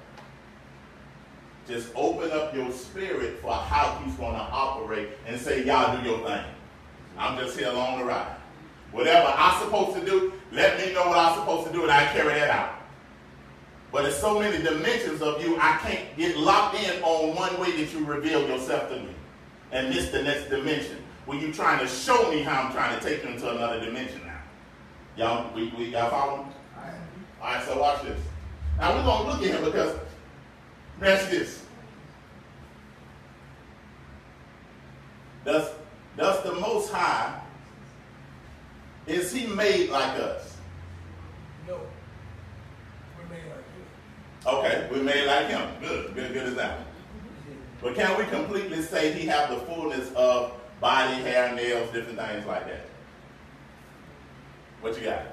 Just open up your spirit for how he's going to operate and say, y'all do your thing. I'm just here along the ride. Whatever I'm supposed to do, let me know what I'm supposed to do and I carry that out. But there's so many dimensions of you, I can't get locked in on one way that you reveal yourself to me and miss the next dimension. When you're trying to show me how I'm trying to take you into another dimension now. Y'all follow me? All right, so watch this. Now we're going to look at him because, watch this. Does the Most High, is he made like us? No. We're made like him. Okay, we're made like him. Good example. But can we completely say he have the fullness of body, hair, nails, different things like that? What you got?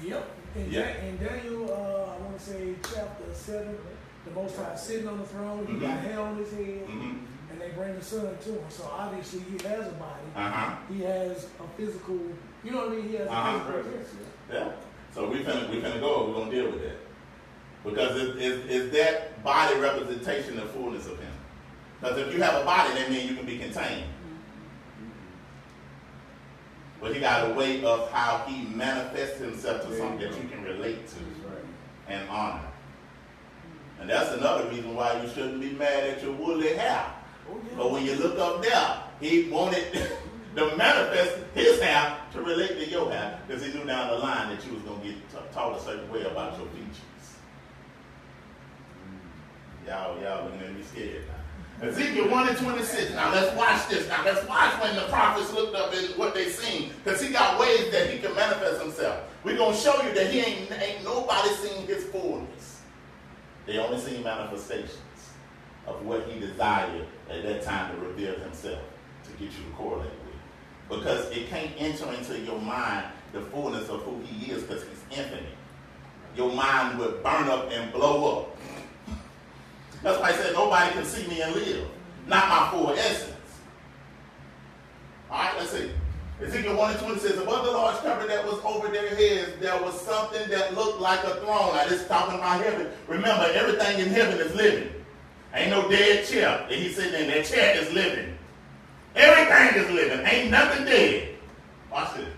Yep. In Daniel, I want to say chapter 7, the Most High sitting on the throne, he got hair on his head, and they bring the sun to him. So obviously he has a body. He has a physical, you know what I mean? He has a physical appearance. Yeah. So we finna go, we're going to deal with that. Because is that body representation the fullness of him? Because if you have a body, that means you can be contained. But he got a way of how he manifests himself to something that you can relate to and honor. And that's another reason why you shouldn't be mad at your woolly hair. But when you look up there, he wanted to manifest his hair to relate to your hair because he knew down the line that you was going to get taught a certain way about your features. Y'all looking at me scared now. Ezekiel 1:26. Now let's watch this. Now let's watch when the prophets looked up at what they seen. Because he got ways that he can manifest himself. We're going to show you that he ain't nobody seen his fullness. They only seen manifestations of what he desired at that time to reveal himself to get you to correlate with. Because it can't enter into your mind the fullness of who he is because he's infinite. Your mind would burn up and blow up. That's why I said nobody can see me and live. Not my full essence. All right, let's see. Ezekiel 1:20 says, above the large cover that was over their heads, there was something that looked like a throne. Now, this is talking about heaven. Remember, everything in heaven is living. Ain't no dead chair that he's sitting in. That chair is living. Everything is living. Ain't nothing dead. Watch this.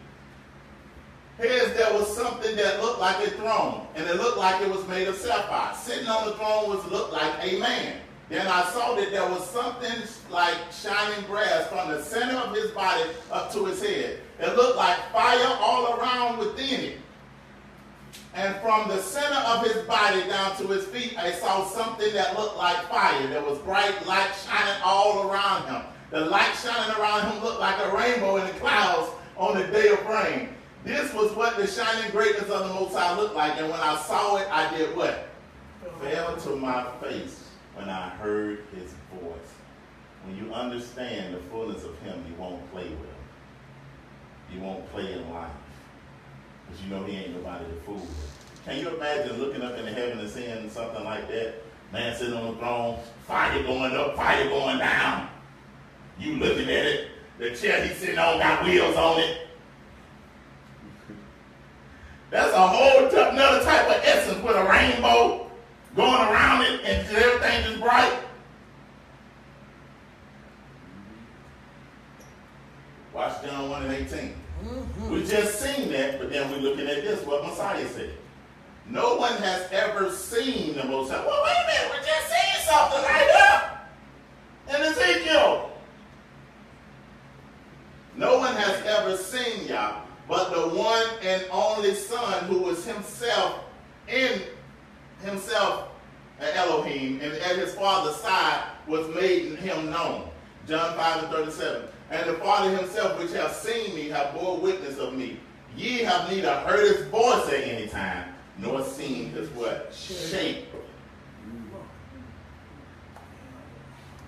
Here's there was something that looked like a throne, and it looked like it was made of sapphire. Sitting on the throne looked like a man. Then I saw that there was something like shining brass from the center of his body up to his head. It looked like fire all around within it. And from the center of his body down to his feet, I saw something that looked like fire. There was bright light shining all around him. The light shining around him looked like a rainbow in the clouds on the day of rain. This was what the shining greatness of the Most High looked like. And when I saw it, I did what? Fell to my face when I heard his voice. When you understand the fullness of him, you won't play with him. You won't play in life. Because you know he ain't nobody to fool with. Can you imagine looking up in the heaven and seeing something like that? Man sitting on the throne, fire going up, fire going down. You looking at it. The chair he's sitting on got wheels on it. That's a whole another type of essence with a rainbow going around it and everything just bright. Watch John 1 and 18. We just seen that, but then we're looking at this, what Messiah said. No one has ever seen the Most High. Well, wait a minute, we just seen something like that in Ezekiel. No one has ever seen Yah, but the one and only Son who was himself Elohim, and at his Father's side was made him known. John 5 and 37. And the Father himself, which have seen me, have bore witness of me. Ye have neither heard his voice at any time, nor seen his what? Shape.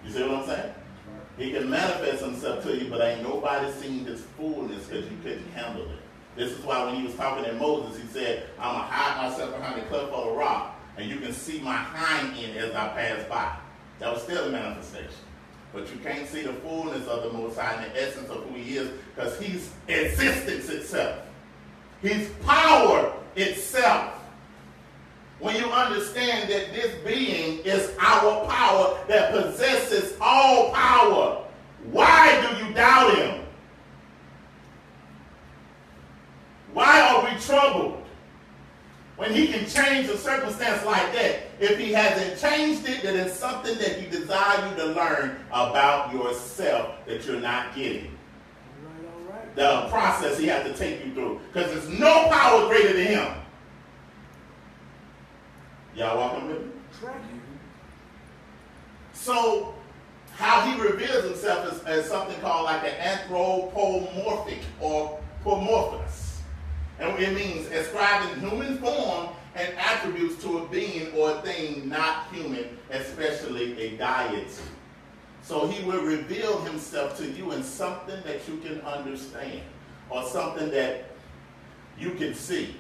You see what I'm saying? He can manifest himself to you, but ain't nobody seen his fullness because you couldn't handle it. This is why when he was talking to Moses, he said, I'm going to hide myself behind the cleft of the rock, and you can see my hind end as I pass by. That was still a manifestation. But you can't see the fullness of the Most High and the essence of who he is, because he's existence itself. He's power itself. When you understand that this being is our power that possesses all power, why do you doubt him? Why are we troubled? When he can change a circumstance like that, if he hasn't changed it, then it's something that he desires you to learn about yourself that you're not getting. All right. The process he has to take you through. Because there's no power greater than him. Y'all walking with me? So, how he reveals himself is as something called like an anthropomorphic or pomorphous. And it means ascribing human form and attributes to a being or a thing not human, especially a deity. So he will reveal himself to you in something that you can understand or something that you can see,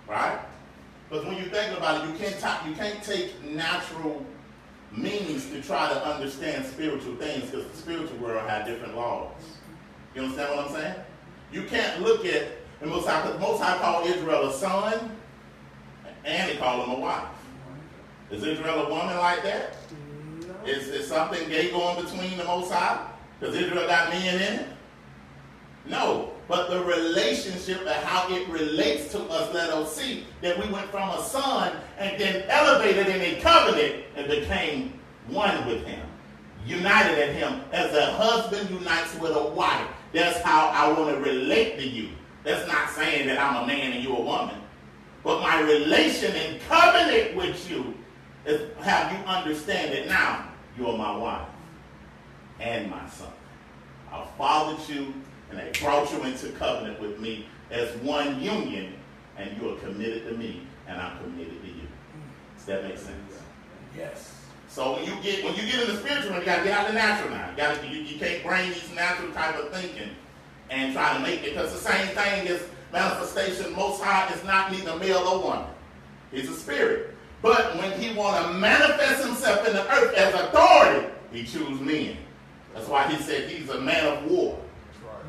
right? Because when you think about it, you can't take natural meanings to try to understand spiritual things, because the spiritual world has different laws. You understand what I'm saying? You can't look at the Most High, because the Most High called Israel a son, and he called him a wife. Is Israel a woman like that? No. Is something gay going between the Most High? Because Israel got men in it? No. But the relationship and how it relates to us, let us see that we went from a son and then elevated in a covenant and became one with him. United in him as a husband unites with a wife. That's how I want to relate to you. That's not saying that I'm a man and you're a woman. But my relation and covenant with you is have you understand that now you're my wife and my son. I fathered you and I brought you into covenant with me as one union, and you are committed to me and I'm committed to you. Does that make sense? Yes. So when you get in the spiritual, you gotta get out of the natural now. You can't bring these natural type of thinking and try to make it, because the same thing is manifestation. Most High is not neither male or woman. He's a spirit. But when he want to manifest himself in the earth as authority, he chooses men. That's why he said he's a man of war.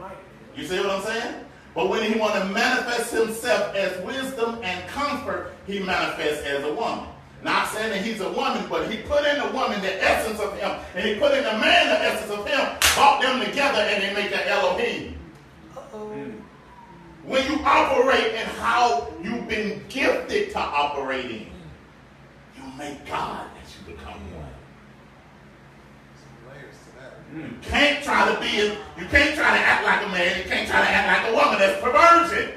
Right. You see what I'm saying? But when he want to manifest himself as wisdom and comfort, he manifests as a woman. Not saying that he's a woman, but he put in the woman the essence of him, and he put in the man the essence of him, brought them together, and they make an Elohim. When you operate in how you've been gifted to operating, you make God that you become one. Some layers to that. You can't try to act like a man, you can't try to act like a woman. That's perversion.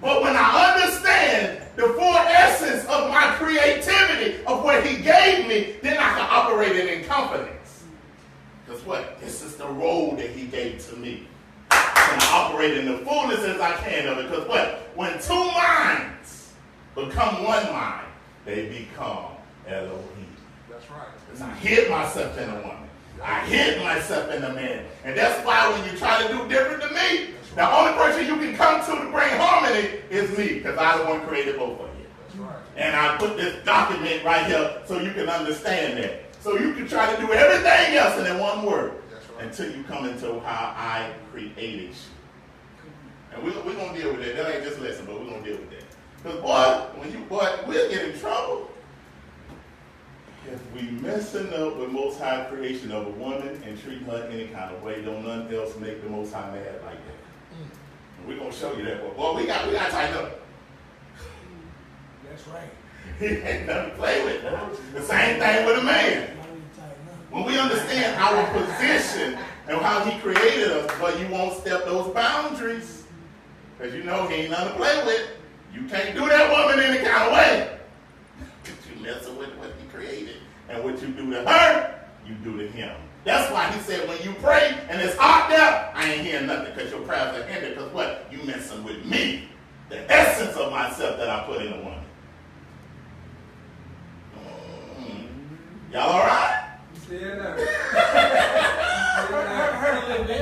But when I understand the full essence of my creativity, of what he gave me, then I can operate it in confidence. Because what? This is the role that he gave to me. And I operate in the fullness as I can of it. Because what? When two minds become one mind, they become Elohim. That's right. Because I hid myself in a woman. I hid myself in a man. And that's why when you try to do different than me, The only person you can come to bring harmony is me, because I'm the one who created both of you. That's right. And I put this document right here so you can understand that. So you can try to do everything else in that one word until you come into how I created you. And we're going to deal with that. That ain't just a lesson, but we're going to deal with that. Because, we'll get in trouble if we messing up with Most High creation of a woman and treating her any kind of way. Don't nothing else make the Most High mad like that. And we're going to show you that. Boy, we got to tighten up. That's right. He ain't nothing to play with. The same thing with a man. When we understand our position and how he created us, but you won't step those boundaries, because you know he ain't nothing to play with. You can't do that woman any kind of way. You messing with what he created. And what you do to her, you do to him. That's why he said when you pray and it's hot there, I ain't hearing nothing because your prayers are hindered. Because what? You messing with me. The essence of myself that I put in a woman. Y'all all right? Still there. Hurt a little bit.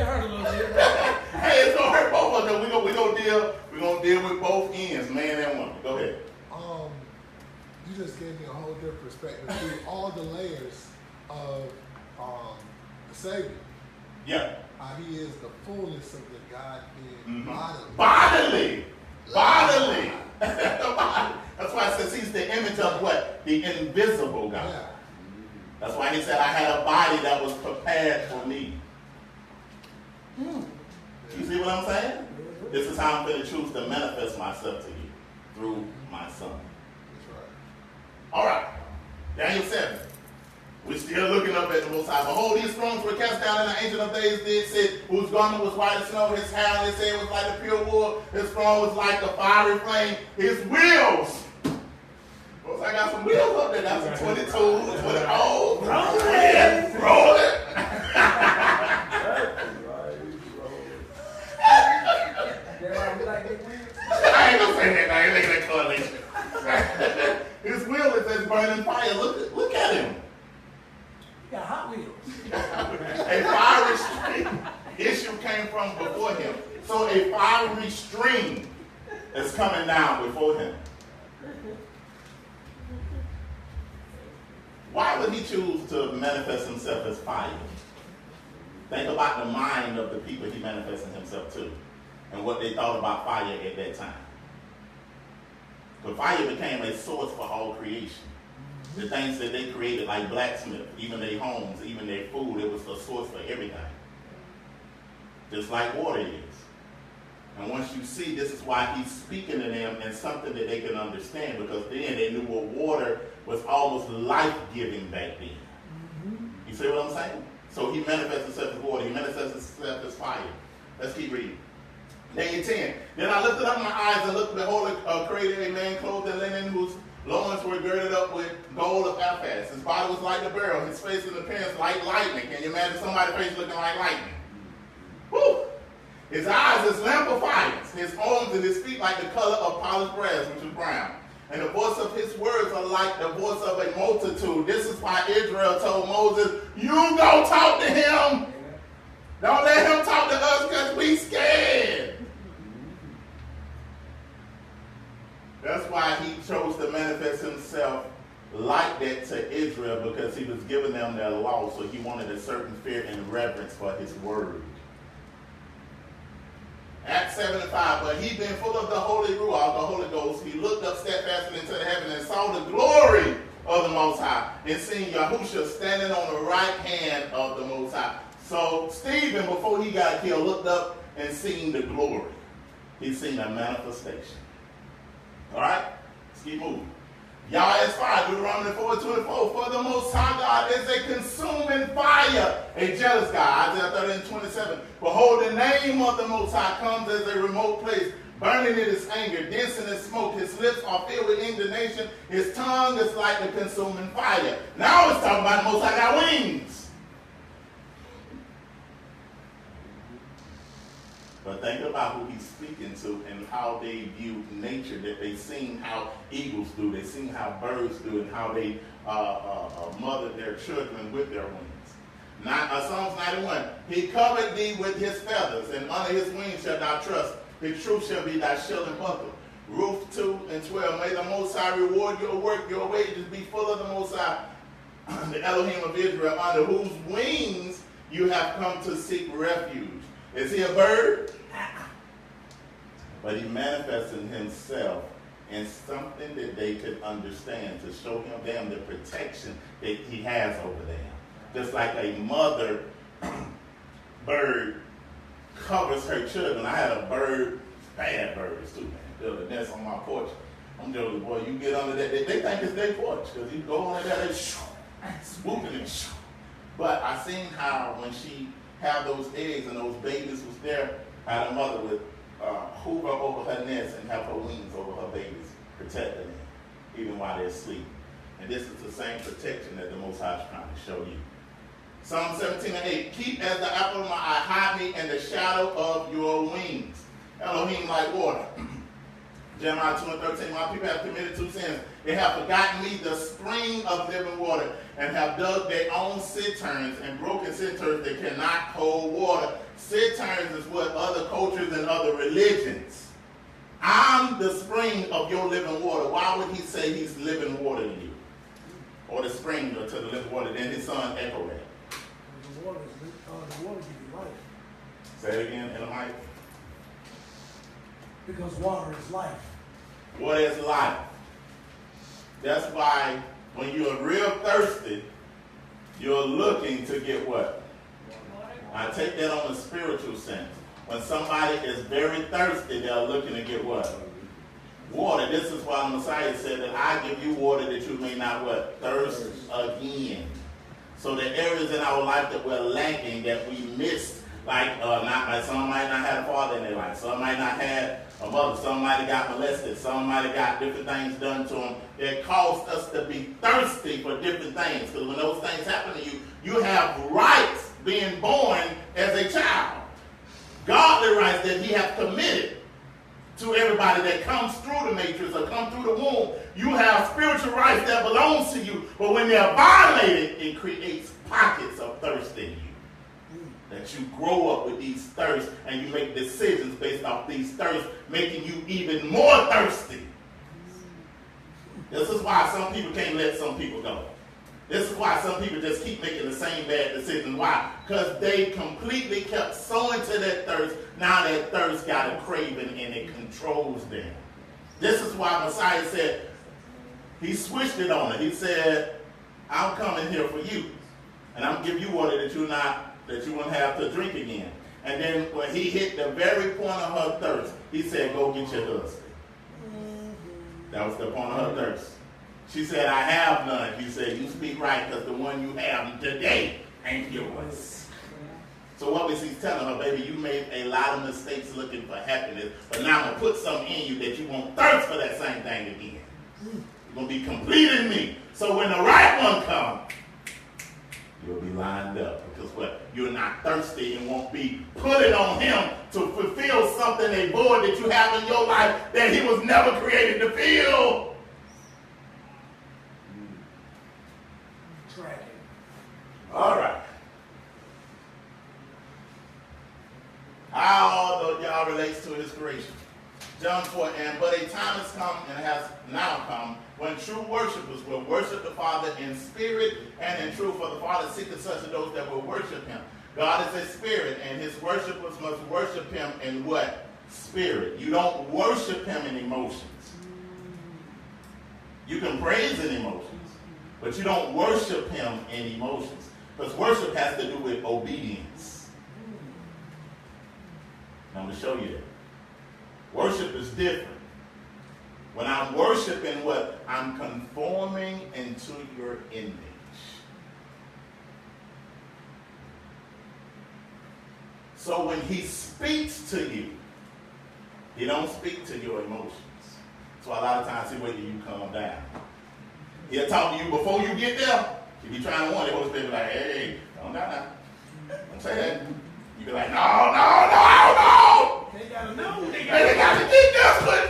Hey, it's gonna hurt both of them. We're gonna deal with both ends, man and woman. Go ahead. You just gave me a whole different perspective through all the layers of the Savior. Yeah. How he is the fullness of the Godhead bodily. That's why it says he's the image of what? The invisible God. Yeah. That's why he said, I had a body that was prepared for me. You see what I'm saying? This is how I'm going to choose to manifest myself to you through my son. That's right. All right. Daniel 7. We're still looking up at the Most High. Behold, these thrones were cast down, and the Ancient of Days did sit, whose garment was white as snow, his hair, they say, was like the pure wool, his throne was like the fiery flame, his wheels. I got some wheels up there. Got some 22s, 20 rolling. I ain't gonna say that now. I ain't making that correlation. His wheel is as burning fire. Look at him. He got Hot Wheels. A fiery stream issue came from before him. So a fiery stream is coming down before him. Why would he choose to manifest himself as fire? Think about the mind of the people he manifested himself to and what they thought about fire at that time. But fire became a source for all creation. The things that they created, like blacksmith, even their homes, even their food, it was a source for everything. Just like water is. And once you see, this is why he's speaking to them in something that they can understand, because then they knew what water was almost life-giving back then. You see what I'm saying? So he manifests himself as water. He manifests himself as fire. Let's keep reading. Daniel 10. Then I lifted up my eyes and looked, behold, created a man clothed in linen, whose loins were girded up with gold of Apphaz. His body was like a beryl, his face and appearance like lightning. Can you imagine somebody's face looking like lightning? Woo! His eyes as lamp of fire, his arms and his feet like the color of polished brass, which is brown. And the voice of his words are like the voice of a multitude. This is why Israel told Moses, you go talk to him. Don't let him talk to us because we scared. That's why he chose to manifest himself like that to Israel, because he was giving them their law. So he wanted a certain fear and reverence for his word. Acts 7:5, but he being full of the Holy Ruach, the Holy Ghost, he looked up steadfastly into the heaven and saw the glory of the Most High, and seeing Yahushua standing on the right hand of the Most High. So Stephen, before he got killed, looked up and seen the glory. He seen a manifestation. All right? Let's keep moving. Yah is fire, Deuteronomy 4:24. For the Most High God is a consuming fire, a jealous God. Isaiah 30:27. Behold, the name of the Most High comes as a remote place, burning in his anger, dense in his smoke. His lips are filled with indignation. His tongue is like the consuming fire. Now it's talking about the Most High got wings. But think about who he's speaking to and how they view nature, that they seen how eagles do, they seen how birds do, and how they mother their children with their wings. Psalms 91. He covered thee with his feathers, and under his wings shalt thou trust. His truth shall be thy shield and buckler. Ruth 2:12. May the Most High reward your work, your wages be full of the Most High, the Elohim of Israel, under whose wings you have come to seek refuge. Is he a bird? But he manifested himself in something that they could understand to show them the protection that he has over them. Just like a mother bird covers her children. I had a bird, bad birds too, man. Build a nest on my porch. I'm joking, boy, you get under that, they think it's their porch, because you go under there, they swooping and shoo. But I seen how when she had those eggs and those babies was there, how the mother would hoover over her nest and have her wings over her babies, protecting them, even while they're asleep. And this is the same protection that the Most High is trying to show you. Psalm 17:8, keep as the apple of my eye, hide me in the shadow of your wings. Elohim like water. Jeremiah 2:13, my people have committed 2 sins. They have forgotten me, the spring of living water, and have dug their own citerns and broken citerns that cannot hold water. Citerns is what other cultures and other religions. I'm the spring of your living water. Why would he say he's living water in you? Or the spring to the living water? Then his son echoed that. The water gives you life. Say it again, Elohim. Because water is life. What is life? That's why when you're real thirsty, you're looking to get what? I take that on a spiritual sense. When somebody is very thirsty, they're looking to get what? Water. This is why the Messiah said that I give you water that you may not what? Thirst again. So the areas in our life that we're lacking, that we missed, some might not have a father in their life, some might not have a mother, some might have got molested, some might have got different things done to them that caused us to be thirsty for different things. Because when those things happen to you, you have rights being born as a child. Godly rights that he has committed to everybody that comes through the matrix or come through the womb. You have spiritual rights that belongs to you, but when they're violated, it creates pockets of thirst in you. That you grow up with these thirsts and you make decisions based off these thirsts, making you even more thirsty. This is why some people can't let some people go. This is why some people just keep making the same bad decisions. Why? Because they completely kept sowing to that thirst. Now that thirst got a craving and it controls them. This is why Messiah said, he switched it on it. He said, I'm coming here for you. And I'm going to give you water that you won't have to drink again. And then when he hit the very point of her thirst, he said, go get your husband. That was the point of her thirst. She said, I have none. He said, you speak right, because the one you have today ain't yours. So what was he telling her? Baby, you made a lot of mistakes looking for happiness, but now I'm going to put something in you that you won't thirst for that same thing again. You're going to be complete in me. So when the right one comes, you'll be lined up. Because what? You're not thirsty and won't be putting on him to fulfill something, a void that you have in your life that he was never created to fill. All right. How y'all relates to his creation? John 4, but a time has come and has now come when true worshipers will worship the Father in spirit and in truth, for the Father seeketh such of those that will worship him. God is a spirit, and his worshipers must worship him in what? Spirit. You don't worship him in emotions. You can praise in emotions, but you don't worship him in emotions. Because worship has to do with obedience. I'm going to show you that. Worship is different. When I'm worshiping what? I'm conforming into your image. So when he speaks to you, he don't speak to your emotions. So a lot of times he wait till you calm down. He'll talk to you before you get there. You be trying to warn the Holy Spirit, be like, hey, calm down now. Don't say that. You be like, no. They gotta know. They got to get this one.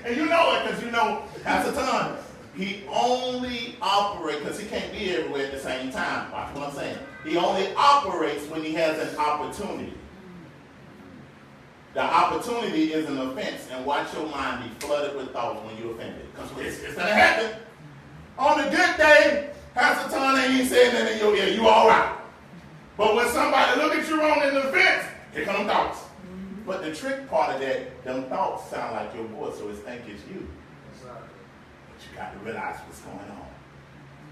And you know it, because you know, Pastor Ton, he only operates, because he can't be everywhere at the same time. Watch what I'm saying. He only operates when he has an opportunity. The opportunity is an offense, and watch your mind be flooded with thoughts when you're offended. Because it's going to happen. On a good day, Pastor Tom ain't even saying nothing in your ear. You all right. But when somebody look at you wrong in the offense, here come thoughts. But the trick part of that, them thoughts sound like your voice, so it's think it's you. But you got to realize what's going on.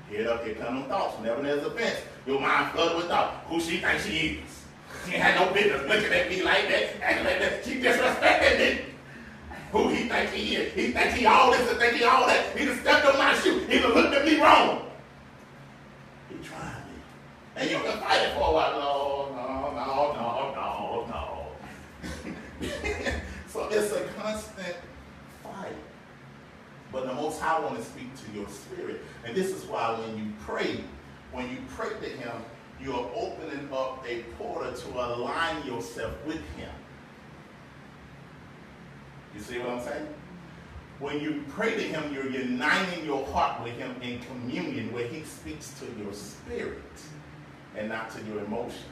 Here come them thoughts. Whenever there's offense, your mind flooded with thoughts. Who she thinks she is. She ain't had no business looking at me like that, acting like that. She disrespected me. Who he thinks he is. He thinks he all this and think he all that. He done stepped on my shoe. He done looked at me wrong. He tried me. And you can fight it for a while. No. So it's a constant fight. But the Most High want to speak to your spirit. And this is why when you pray to him, you are opening up a portal to align yourself with him. You see what I'm saying? When you pray to him, you're uniting your heart with him in communion where he speaks to your spirit and not to your emotions.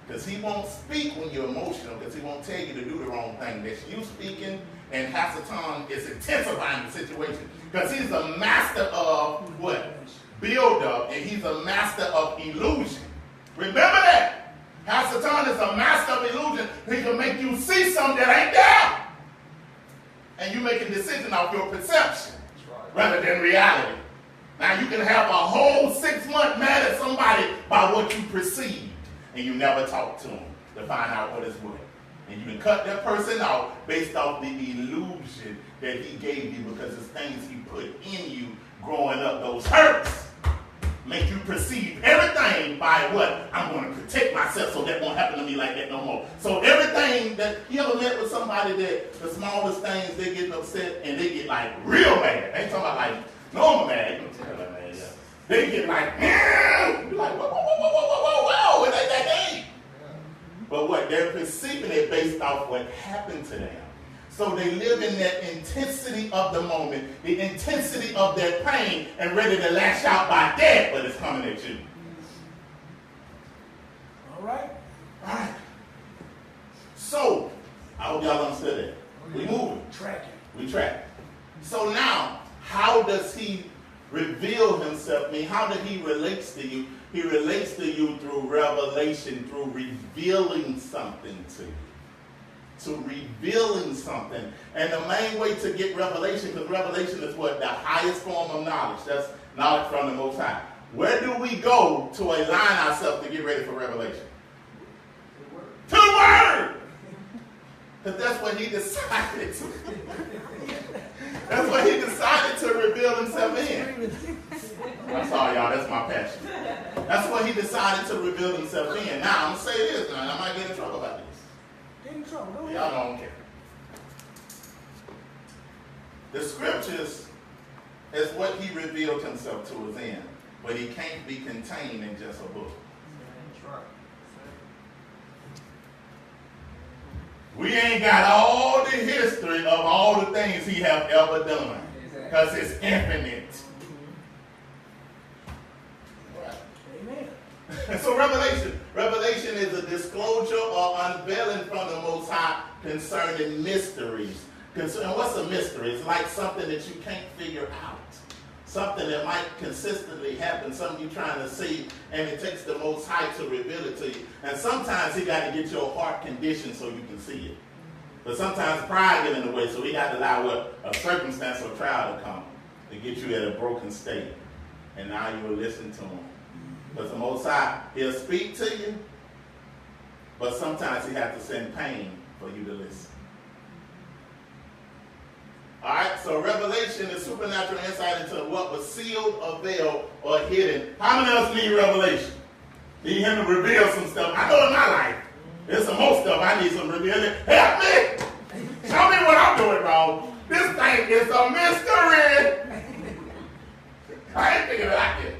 Because he won't speak when you're emotional, because he won't tell you to do the wrong thing. That's you speaking, and Hasatan is intensifying the situation. Because he's a master of what? Build up, and he's a master of illusion. Remember that. Hasatan is a master of illusion. He can make you see something that ain't there. And you make a decision off your perception rather than reality. Now you can have a whole 6 months mad at somebody by what you perceived, and you never talk to them to find out what is what. And you can cut that person out based off the illusion that he gave you because it's things he put in you growing up, those hurts. Make you perceive everything by what? I'm going to protect myself so that won't happen to me like that no more. So everything that, you ever met with somebody that the smallest things, they get upset and they get like real mad. They ain't talking about like normal mad. They get like, you're like, whoa, it ain't that deep. But what? They're perceiving it based off what happened to them. So they live in that intensity of the moment, the intensity of their pain, and ready to lash out by death, but it's coming at you. All right. All right. So, I hope y'all understood that. We moving. Tracking. We track. So now, how does he reveal himself? I mean, how does he relates to you? He relates to you through revelation, through revealing something to you. To revealing something. And the main way to get revelation, because revelation is what? The highest form of knowledge. That's knowledge from the Most High. Where do we go to align ourselves to get ready for revelation? To the Word! Because that's what he decided to. That's what he decided to reveal himself in. I'm sorry, y'all. That's my passion. That's what he decided to reveal himself in. Now, I'm going to say this, and I might get in trouble about this. In trouble. Y'all don't care. The scriptures is what he revealed himself to us in, but he can't be contained in just a book. That's right. We ain't got all the history of all the things he have ever done, because it's infinite. Amen. And so Revelation is a disclosure or unveiling from the Most High concerning mysteries. And what's a mystery? It's like something that you can't figure out. Something that might consistently happen, something you're trying to see, and it takes the Most High to reveal it to you. And sometimes he got to get your heart conditioned so you can see it. But sometimes pride get in the way, so he got to allow a circumstance or trial to come to get you at a broken state. And now you will listen to him. Because the Most High, he'll speak to you, but sometimes he has to send pain for you to listen. All right, so revelation is supernatural insight into what was sealed or veiled or hidden. How many else need revelation? Need him to reveal some stuff? I know in my life, there's some more stuff I need some revealing. Help me! Show me what I'm doing wrong. This thing is a mystery. I ain't thinking it like that.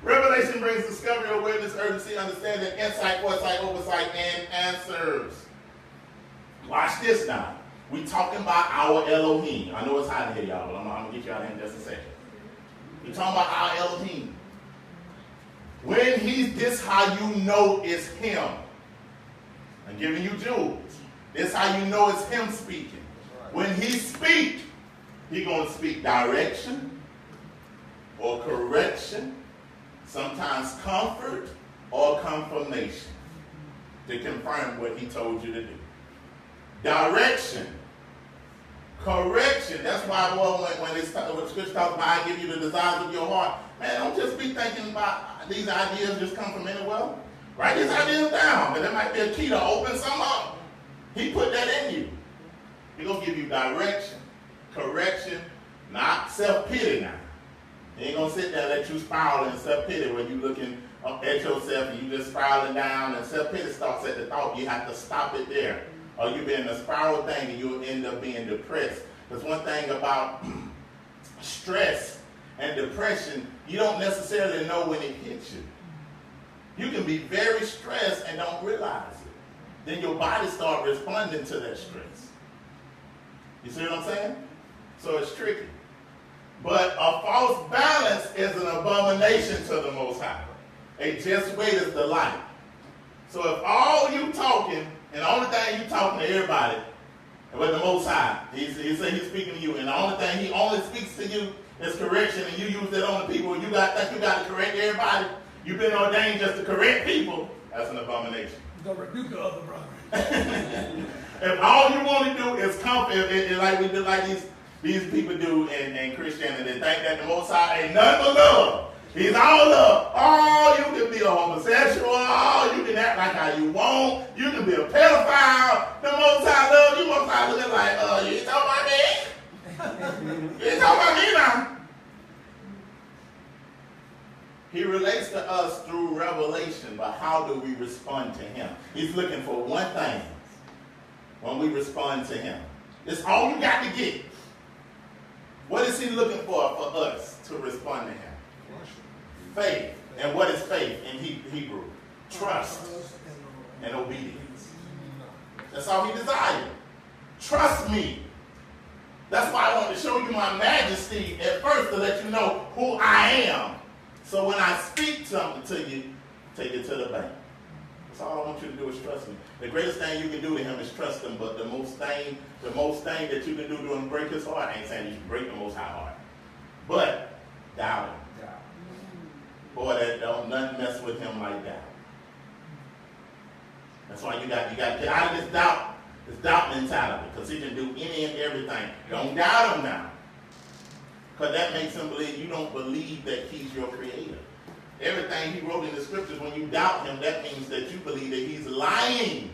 Revelation brings discovery, awareness, urgency, understanding, insight, foresight, oversight, and answers. Watch this now. We talking about our Elohim. I know it's hot in here, y'all, but I'm going to get you out of here in just a second. We're talking about our Elohim. When this how you know it's him. I'm giving you jewels. This how you know it's him speaking. When he speak, he going to speak direction or correction, sometimes comfort or confirmation to confirm what he told you to do. Direction, correction. That's why, boy, when Scripture talks about I give you the desires of your heart, man, don't just be thinking about these ideas just come from anywhere. Write these ideas down, but there might be a key to open some up. He put that in you. He's going to give you direction, correction, not self-pity now. He ain't going to sit there and let you spiral in self-pity when you're looking up at yourself and you just spiraling down, and self-pity starts at the thought. You have to stop it there, or you'll be in a spiral thing and you'll end up being depressed. Because one thing about stress and depression, you don't necessarily know when it hits you. You can be very stressed and don't realize it. Then your body starts responding to that stress. You see what I'm saying? So it's tricky. But a false balance is an abomination to the Most High. A just weight is the light. So if all you talking, and the only thing you talking to everybody, with the Most High, he said he's speaking to you, and the only thing he only speaks to you is correction, and you use that on the people, and you got to correct everybody. You've been ordained just to correct people. That's an abomination. You're going to rebuke the other brother. If all you want to do is comfort, like we do, like these people do in Christianity, they think that the Most High ain't nothing but love. He's all love. Oh, you can be a homosexual. Oh, you can act like how you want. You can be a pedophile. The Most High love you. Most High looking like, you ain't talking about me? You ain't talking about me now. He relates to us through revelation, but how do we respond to him? He's looking for one thing when we respond to him. It's all you got to get. What is he looking for us to respond to him? Faith. And what is faith in Hebrew? Trust and obedience. That's all he desired. Trust me. That's why I want to show you my majesty at first, to let you know who I am. So when I speak something to you, take it to the bank. That's all I want you to do is trust me. The greatest thing you can do to him is trust him, but the most thing that you can do to him, break his heart. I ain't saying you should break the Most High heart. But doubt him. Boy, that don't nothing mess with him like that. That's why you got to get out of this doubt mentality, because he can do any and everything. Don't doubt him now. Because that makes him believe you don't believe that he's your creator. Everything he wrote in the scriptures, when you doubt him, that means that you believe that he's lying.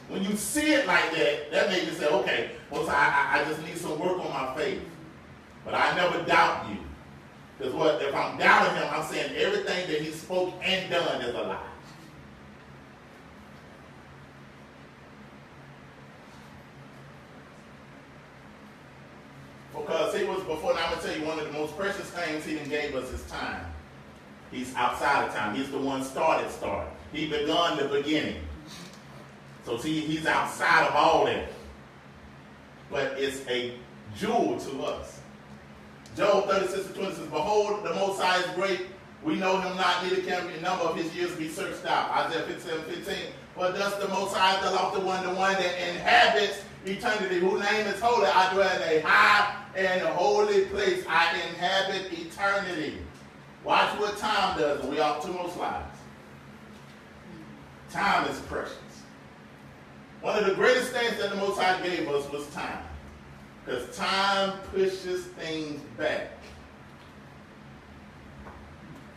When you see it like that, that makes you say, okay, well, I just need some work on my faith. But I never doubt you. Because if I'm doubting him, I'm saying everything that he spoke and done is a lie. Because he was, before, now I'm going to tell you, one of the most precious things he done gave us is time. He's outside of time. He's the one started. He begun the beginning. So see, he's outside of all that. But it's a jewel to us. Job 36:20 says, behold, the Most High is great. We know him not, neither can the number of his years be searched out. Isaiah 57:15. But thus the Most High is the lofty one, the one that inhabits eternity, whose name is holy. I dwell in a high and holy place. I inhabit eternity. Watch what time does, and we have 2 more slides. Time is precious. One of the greatest things that the Most High gave us was time. Because time pushes things back.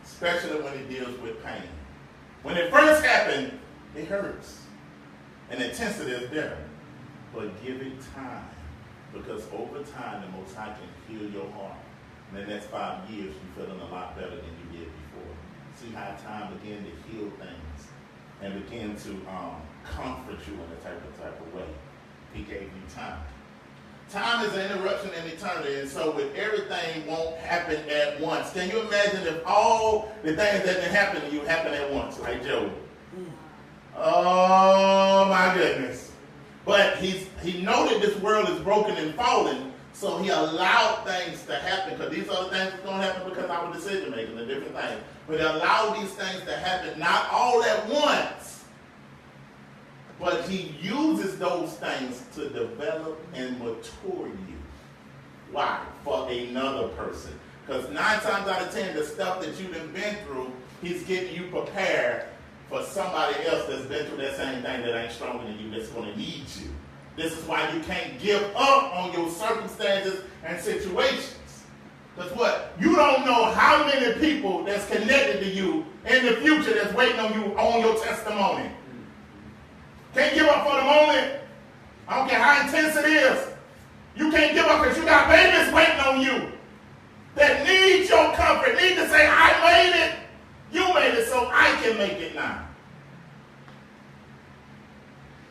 Especially when it deals with pain. When it first happened, it hurts. And intensity is there. But give it time. Because over time, the Most High can heal your heart. In the next 5 years, you're feeling a lot better than you did before. See how time began to heal things and began to comfort you in a type of way. He gave you time. Time is an interruption in eternity, and so with everything won't happen at once. Can you imagine if all the things that didn't happen to you happen at once, like Job? Oh my goodness. But he noted this world is broken and fallen, So he allowed things to happen, because these other things are going to happen because of our decision making and different things. But he allowed these things to happen, not all at once, but he uses those things to develop and mature you. Why? For another person. Because 9 times out of 10, the stuff that you've been through, he's getting you prepared for somebody else that's been through that same thing that ain't stronger than you, that's going to need you. This is why you can't give up on your circumstances and situations. Because what? You don't know how many people that's connected to you in the future that's waiting on you on your testimony. Can't give up for the moment. I don't care how intense it is. You can't give up because you got babies waiting on you that need your comfort, need to say, I made it. You made it, so I can make it now.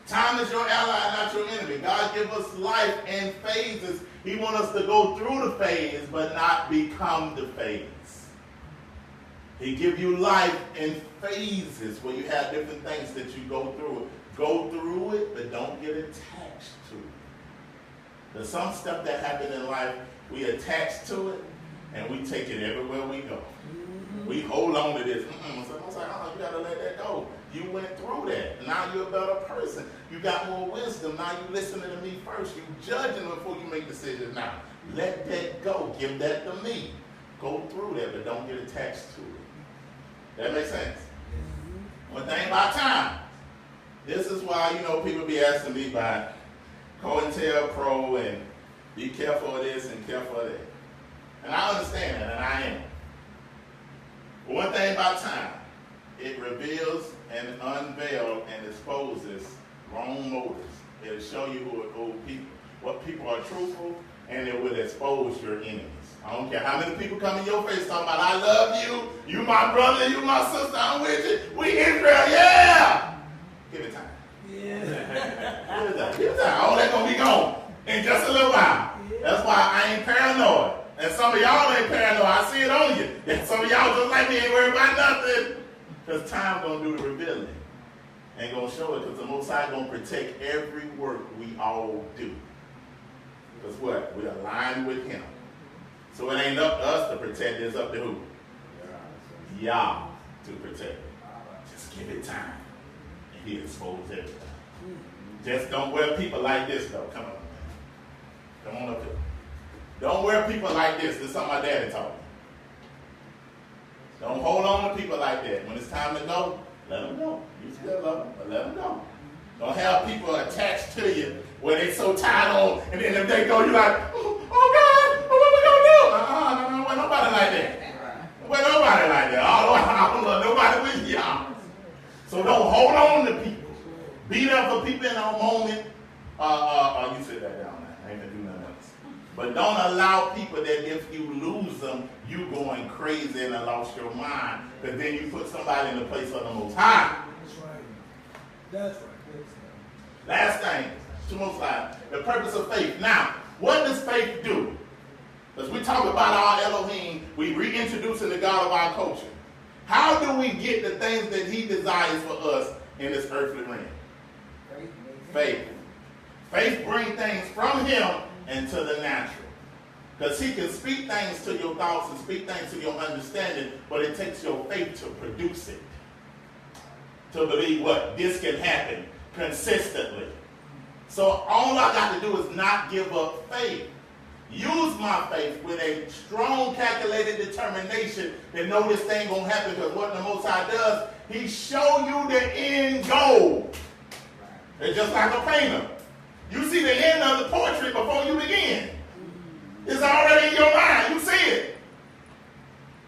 Time is your ally, not your enemy. God gives us life in phases. He wants us to go through the phase, but not become the phase. He gives you life in phases where you have different things that you go through. Go through it, but don't get attached to it. There's some stuff that happens in life, we attach to it, and we take it everywhere we go. We hold on to this. Someone's like, oh, you got to let that go. You went through that. Now you're a better person. You got more wisdom. Now you listening to me first. You judging before you make decisions now. Let that go. Give that to me. Go through that, but don't get attached to it. That makes sense? One thing about time. This is why, people be asking me about COINTELPRO and be careful of this and careful of that. And I understand that, and I am. But one thing about time, it reveals and unveils and exposes wrong motives. It'll show you who are people, what people are truthful, and it will expose your enemies. I don't care how many people come in your face talking about, I love you, you my brother, you my sister, I'm with you, we Israel, yeah! Give it time. Yeah. Give it time. Give it time. All that gonna be gone in just a little while. Yeah. That's why I ain't paranoid. And some of y'all ain't paranoid. I see it on you. And some of y'all just like me ain't worried about nothing. Because time gonna do the revealing. Ain't gonna show it, because the Most High gonna protect every work we all do. Because what? We align with Him. So it ain't up to us to protect it. It's up to who? Yah to protect it. Just give it time. And He'll expose everything. Just don't wear people like this, though. Come on. Come on up here. Don't wear people like this. This is something my daddy taught me. Don't hold on to people like that. When it's time to go, let them go. You still love them, but let them go. Don't have people attached to you where they so tied on, and then if they go, you're like, oh God, what we going to do? No, nobody like that. Well, nobody like that. I don't love nobody with y'all. So don't hold on to people. Be there for people in a moment. You sit that down now. I ain't going to do nothing else. But don't allow people that if you lose them, you going crazy and lost your mind. Because then you put somebody in the place of the Most High. That's right. That's right. Last thing, 2 more slides. The purpose of faith. Now, what does faith do? Because we talk about our Elohim, we reintroducing the God of our culture. How do we get the things that He desires for us in this earthly realm? Faith. Faith brings things from Him into the natural. Because He can speak things to your thoughts and speak things to your understanding, but it takes your faith to produce it. To believe what? This can happen consistently. So all I got to do is not give up faith. Use my faith with a strong, calculated determination that know this thing gonna happen, because what the Most High does, He show you the end goal. It's just like a painter. You see the end of the portrait before you begin. It's already in your mind. You see it.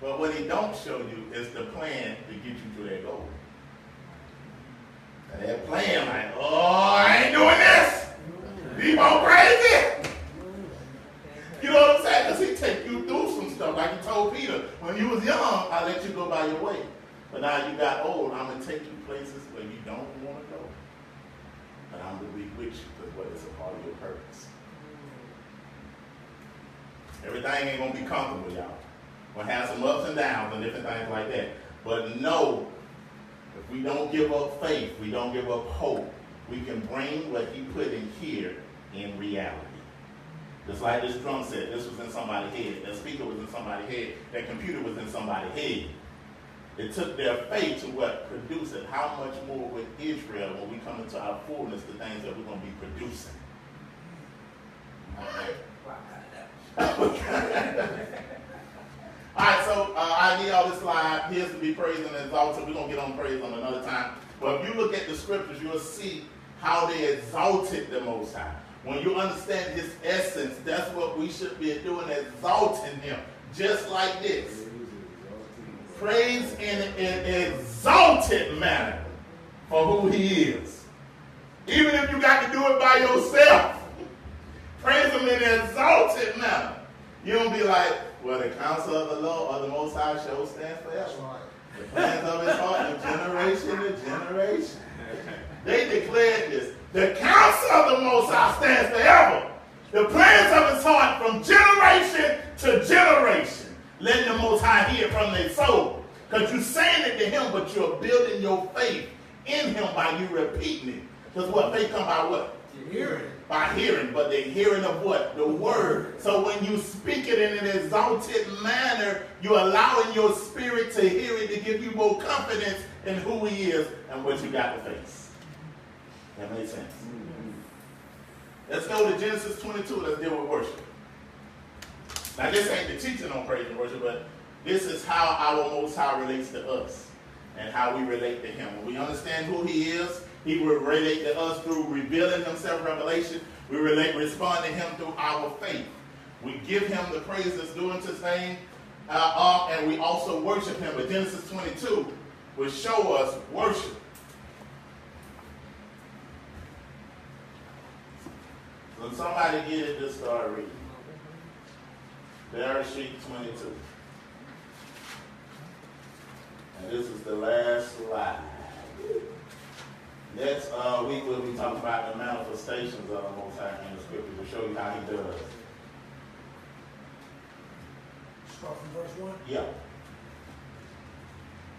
But what He don't show you is the plan to get you to that goal. And that plan like, oh, I ain't doing this. People crazy. You know what I'm saying? Because He take you through some stuff. Like He told Peter, when you was young, I let you go by your way. But now you got old, I'm going to take you places where you don't want to go. But I'm going to be with you, because what is a part of your purpose. Everything ain't going to be comfortable, y'all. We'll have some ups and downs and different things like that. But know, if we don't give up faith, we don't give up hope, we can bring what He put in here in reality. Just like this drum set, this was in somebody's head. That speaker was in somebody's head. That computer was in somebody's head. It took their faith to what? Produce it. How much more with Israel when we come into our fullness, the things that we're going to be producing? All right, so I need all this slide. Here's to be praised and exalted. We're going to get on praise on another time. But if you look at the scriptures, you'll see how they exalted the Most High. When you understand his essence, that's what we should be doing, exalting him. Just like this. Praise in an exalted manner for who he is. Even if you got to do it by yourself. Praise him in an exalted manner. You don't be like, well, the counsel of the Lord or the Most High shall stand forever. The plans of his heart from generation to generation. They declared this. The counsel of the Most High stands forever. The plans of his heart from generation to generation. Let the Most High hear from their soul. Because you're saying it to him, but you're building your faith in him by you repeating it. Because what? Faith come by what? Hearing. By hearing, but the hearing of what? The word. So when you speak it in an exalted manner, you're allowing your spirit to hear it to give you more confidence in who he is and what you got to face. That makes sense. Let's go to Genesis 22. Let's deal with worship. Now this ain't the teaching on praise and worship, but this is how our Most High relates to us and how we relate to him. When we understand who he is, he will relate to us through revealing himself, revelation. We respond to him through our faith. We give him the praise that's due unto his name, and we also worship him. But Genesis 22 will show us worship. So somebody get it, just start reading. Bereshit 22. And this is the last slide. Next week we'll be talking about the manifestations of the Most High in the scripture to show you how he does. Start from verse 1? Yeah.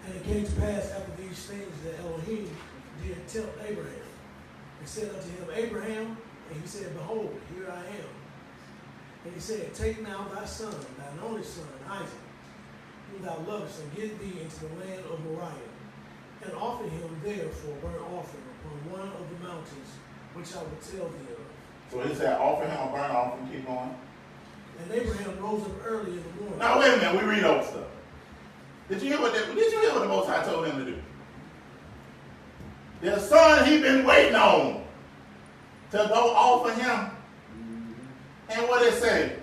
And it came to pass after these things that Elohim did tempt Abraham, and said unto him, Abraham, and he said, Behold, here I am. And he said, Take now thy son, thine only son, Isaac, whom thou lovest, and get thee into the land of Moriah, and offer him there for a burnt offering upon one of the mountains which I will tell thee of. So he said, offer him a burnt offering, keep going. And Abraham rose up early in the morning. Now wait a minute, we read old stuff. Did you hear what the Most High told him to do? The son he been waiting on to go offer him. And what it say?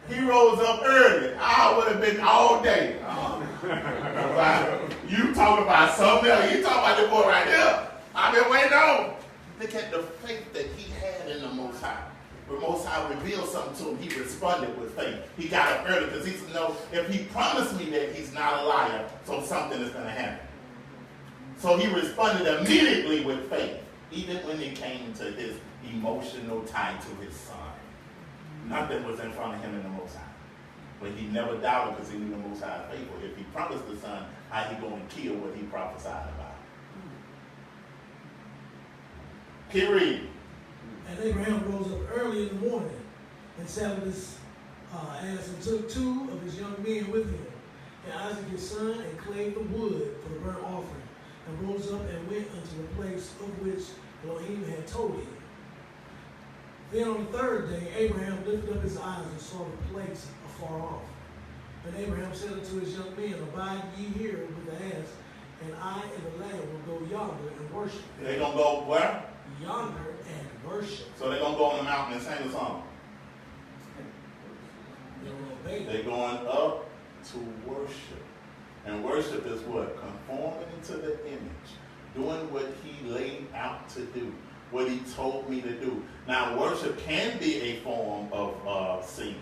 He rose up early. I would have been all day. You talking about something else. You talking about the boy right there. I've been waiting on. Look at the faith that he had in the Most High. The Most High revealed something to him. He responded with faith. He got up early because he said, no, if he promised me that, he's not a liar, so something is going to happen. So he responded immediately with faith, even when it came to his emotional tie to his son. Nothing was in front of him in the Most High. But he never doubted because he knew the Most High is faithful. If he promised the son, how he going to kill what he prophesied about? Keep reading. And Abraham rose up early in the morning and saddled his ass and took two of his young men with him, and Isaac his son, and clave the wood for the burnt offering, and rose up and went unto the place of which Elohim had told him. Then on the third day, Abraham lifted up his eyes and saw the place afar off. And Abraham said unto his young men, Abide ye here with the ass, and I and the lad will go yonder and worship. They're going to go where? Yonder and worship. So they're going to go on the mountain and sing a song. They're going up to worship. And worship is what? Conforming to the image. Doing what he laid out to do. What he told me to do. Now, worship can be a form of singing,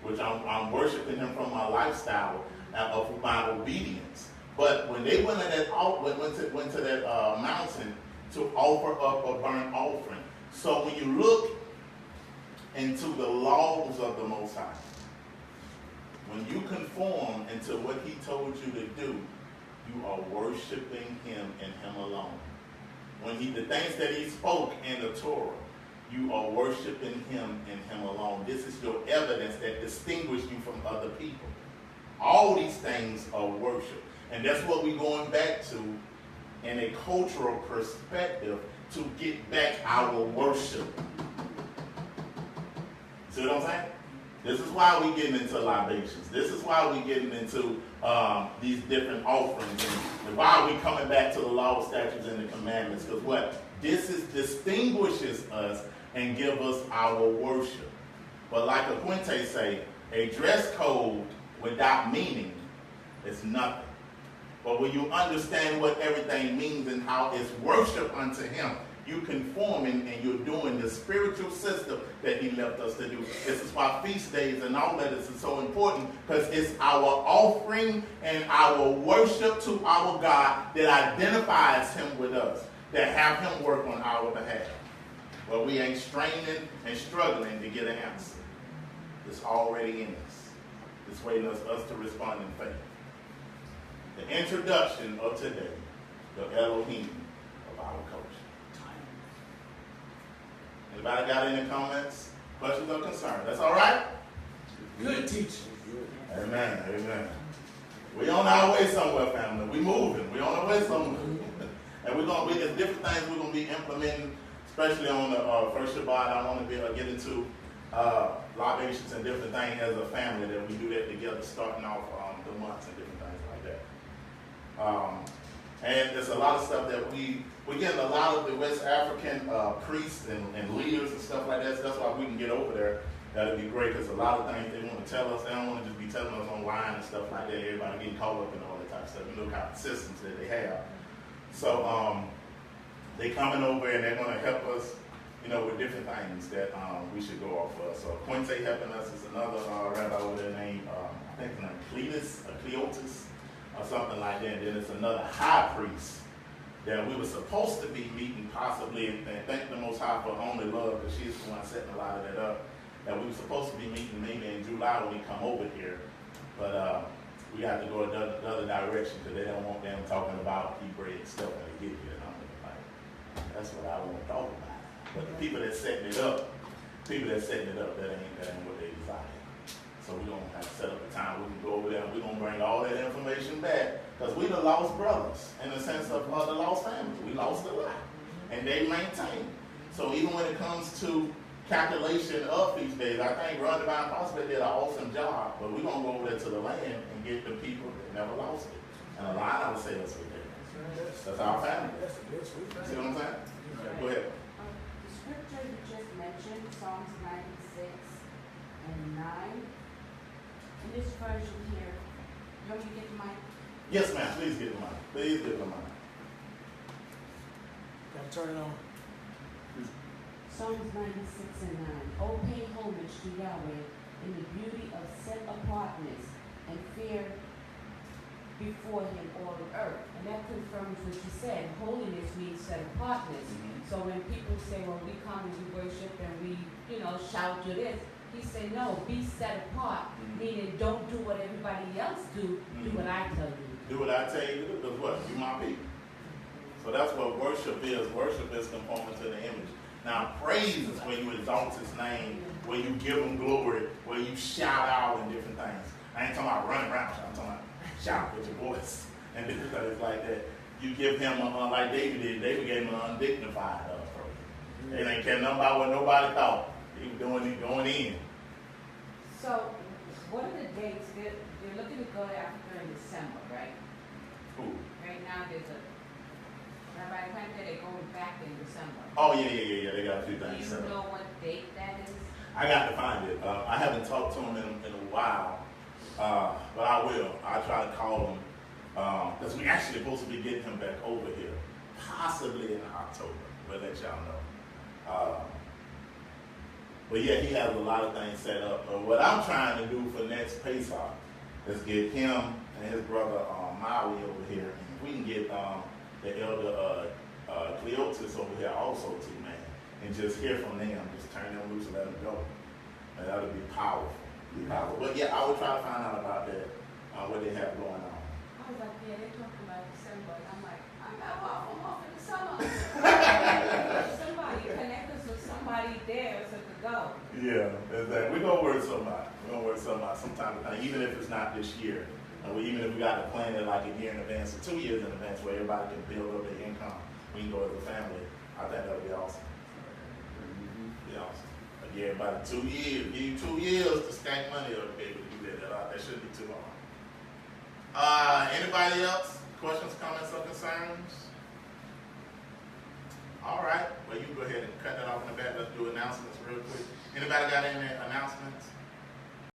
which I'm worshiping him from my lifestyle, of my obedience. But when they went to that mountain to offer up a burnt offering, so when you look into the laws of the Most High, when you conform into what he told you to do, you are worshiping him and him alone. When the things that he spoke in the Torah, You are worshiping him and him alone. This is your evidence that distinguishes you from other people. All these things are worship. And that's what we're going back to in a cultural perspective to get back our worship. See what I'm saying? This is why we're getting into libations. This is why we're getting into these different offerings. And why are we coming back to the law, statutes, and the commandments? Because what? This distinguishes us and give us our worship. But like Aquinte say, a dress code without meaning is nothing. But when you understand what everything means and how it's worship unto him, you conforming and you're doing the spiritual system that he left us to do. This is why feast days and all that is so important, because it's our offering and our worship to our God that identifies him with us, that have him work on our behalf. But we ain't straining and struggling to get an answer. It's already in us. It's waiting us to respond in faith. The introduction of today, the Elohim of our culture. Anybody got any comments, questions, or concerns? That's all right? Good teaching. Amen. Amen. We on our way somewhere, family. We moving. We on our way somewhere. And there's different things we're going to be implementing, especially on the first Shabbat. I want to get into libations and different things as a family, that we do that together, starting off the months and different things like that. And there's a lot of stuff that we're getting a lot of the West African priests and leaders and stuff like that. So that's why we can get over there. That'd be great, because a lot of things they want to tell us. They don't want to just be telling us online and stuff like that. Everybody getting caught up in all that type of stuff. You know, kind of systems that they have. So they coming over and they're going to help us, with different things that we should go off of. So Quinte helping us is another rabbi over there named, I think his name Cleotis, or something like that. And then it's another high priest that we were supposed to be meeting possibly, and thank the Most High for only love, because she's the one setting a lot of that up. That we were supposed to be meeting maybe in July when we come over here. But we have to go another direction, because they don't want them talking about Hebrew and stuff when they get here. And I'm like, that's what I want to talk about. But the people that's setting it up, that ain't what they desire. So we're going to have to set up a time we can go over there and we're going to bring all that information back, because we the lost brothers in the sense of the lost family. We lost a lot. And they maintain. So even when it comes to calculation of feast days, I think Ron Divine Prospect did an awesome job, but we're going to go over there to the land and get the people that never lost it. And a lot of us say that's what they do. That's our family. See what I'm saying? Okay, go ahead. The scripture you just mentioned, Psalms 96 and 9, in this version here, you want me to get the mic? Yes, ma'am. Please get the mic. Please get the mic. Gotta turn it on. Psalms 96 and 9. Oh, pay homage to Yahweh in the beauty of set apartness and fear before him all the earth. And that confirms what you said. Holiness means set apartness. Mm-hmm. So when people say, well, we come and we worship and we, shout to this, he said, no, be set apart, meaning don't do what everybody else do, do what I tell you. Do what I tell you to do, because what? You my people. So that's what worship is. Worship is conforming to the image. Now, praise is where you exalt his name, where you give him glory, where you shout out and different things. I ain't talking about running around. I'm talking about shout with your voice and different things like that. You give him, like David did. David gave him an undignified praise. They didn't care nothing about what nobody thought. He was going in. So, what are the dates? They're looking to go to Africa in December, right? Who? Right now, there's a Rabbi Quinte, they're going back in December. Oh, yeah. They got a few things. Do you know what date that is? I got to find it. I haven't talked to him in a while, but I will. I'll try to call him, because we actually supposed to be getting him back over here, possibly in October. We'll let y'all know. But yeah, he has a lot of things set up. What I'm trying to do for next Pesach is get him and his brother Maui over here. And if we can get the elder Cleotis over here also too, man, and just hear from them, just turn them loose and let them go. And that would be powerful. But yeah, I would try to find out about that, what they have going on. I was like, yeah, they're talking about December. And I'm like, I'm off in the summer. Somebody connect us with somebody go. Yeah, exactly. We're gonna work something out. We're gonna work something out sometime, even if it's not this year. Even if we got to plan it like a year in advance or 2 years in advance, where everybody can build up their income, we can go as a family. I think that would be awesome. Be awesome. Again, about 2 years. Give you 2 years to stack money up to be able to do that. That shouldn't be too long. Anybody else? Questions, comments, or concerns? All right. Well, you go ahead and cut that off in the back. Let's do announcements real quick. Anybody got any announcements?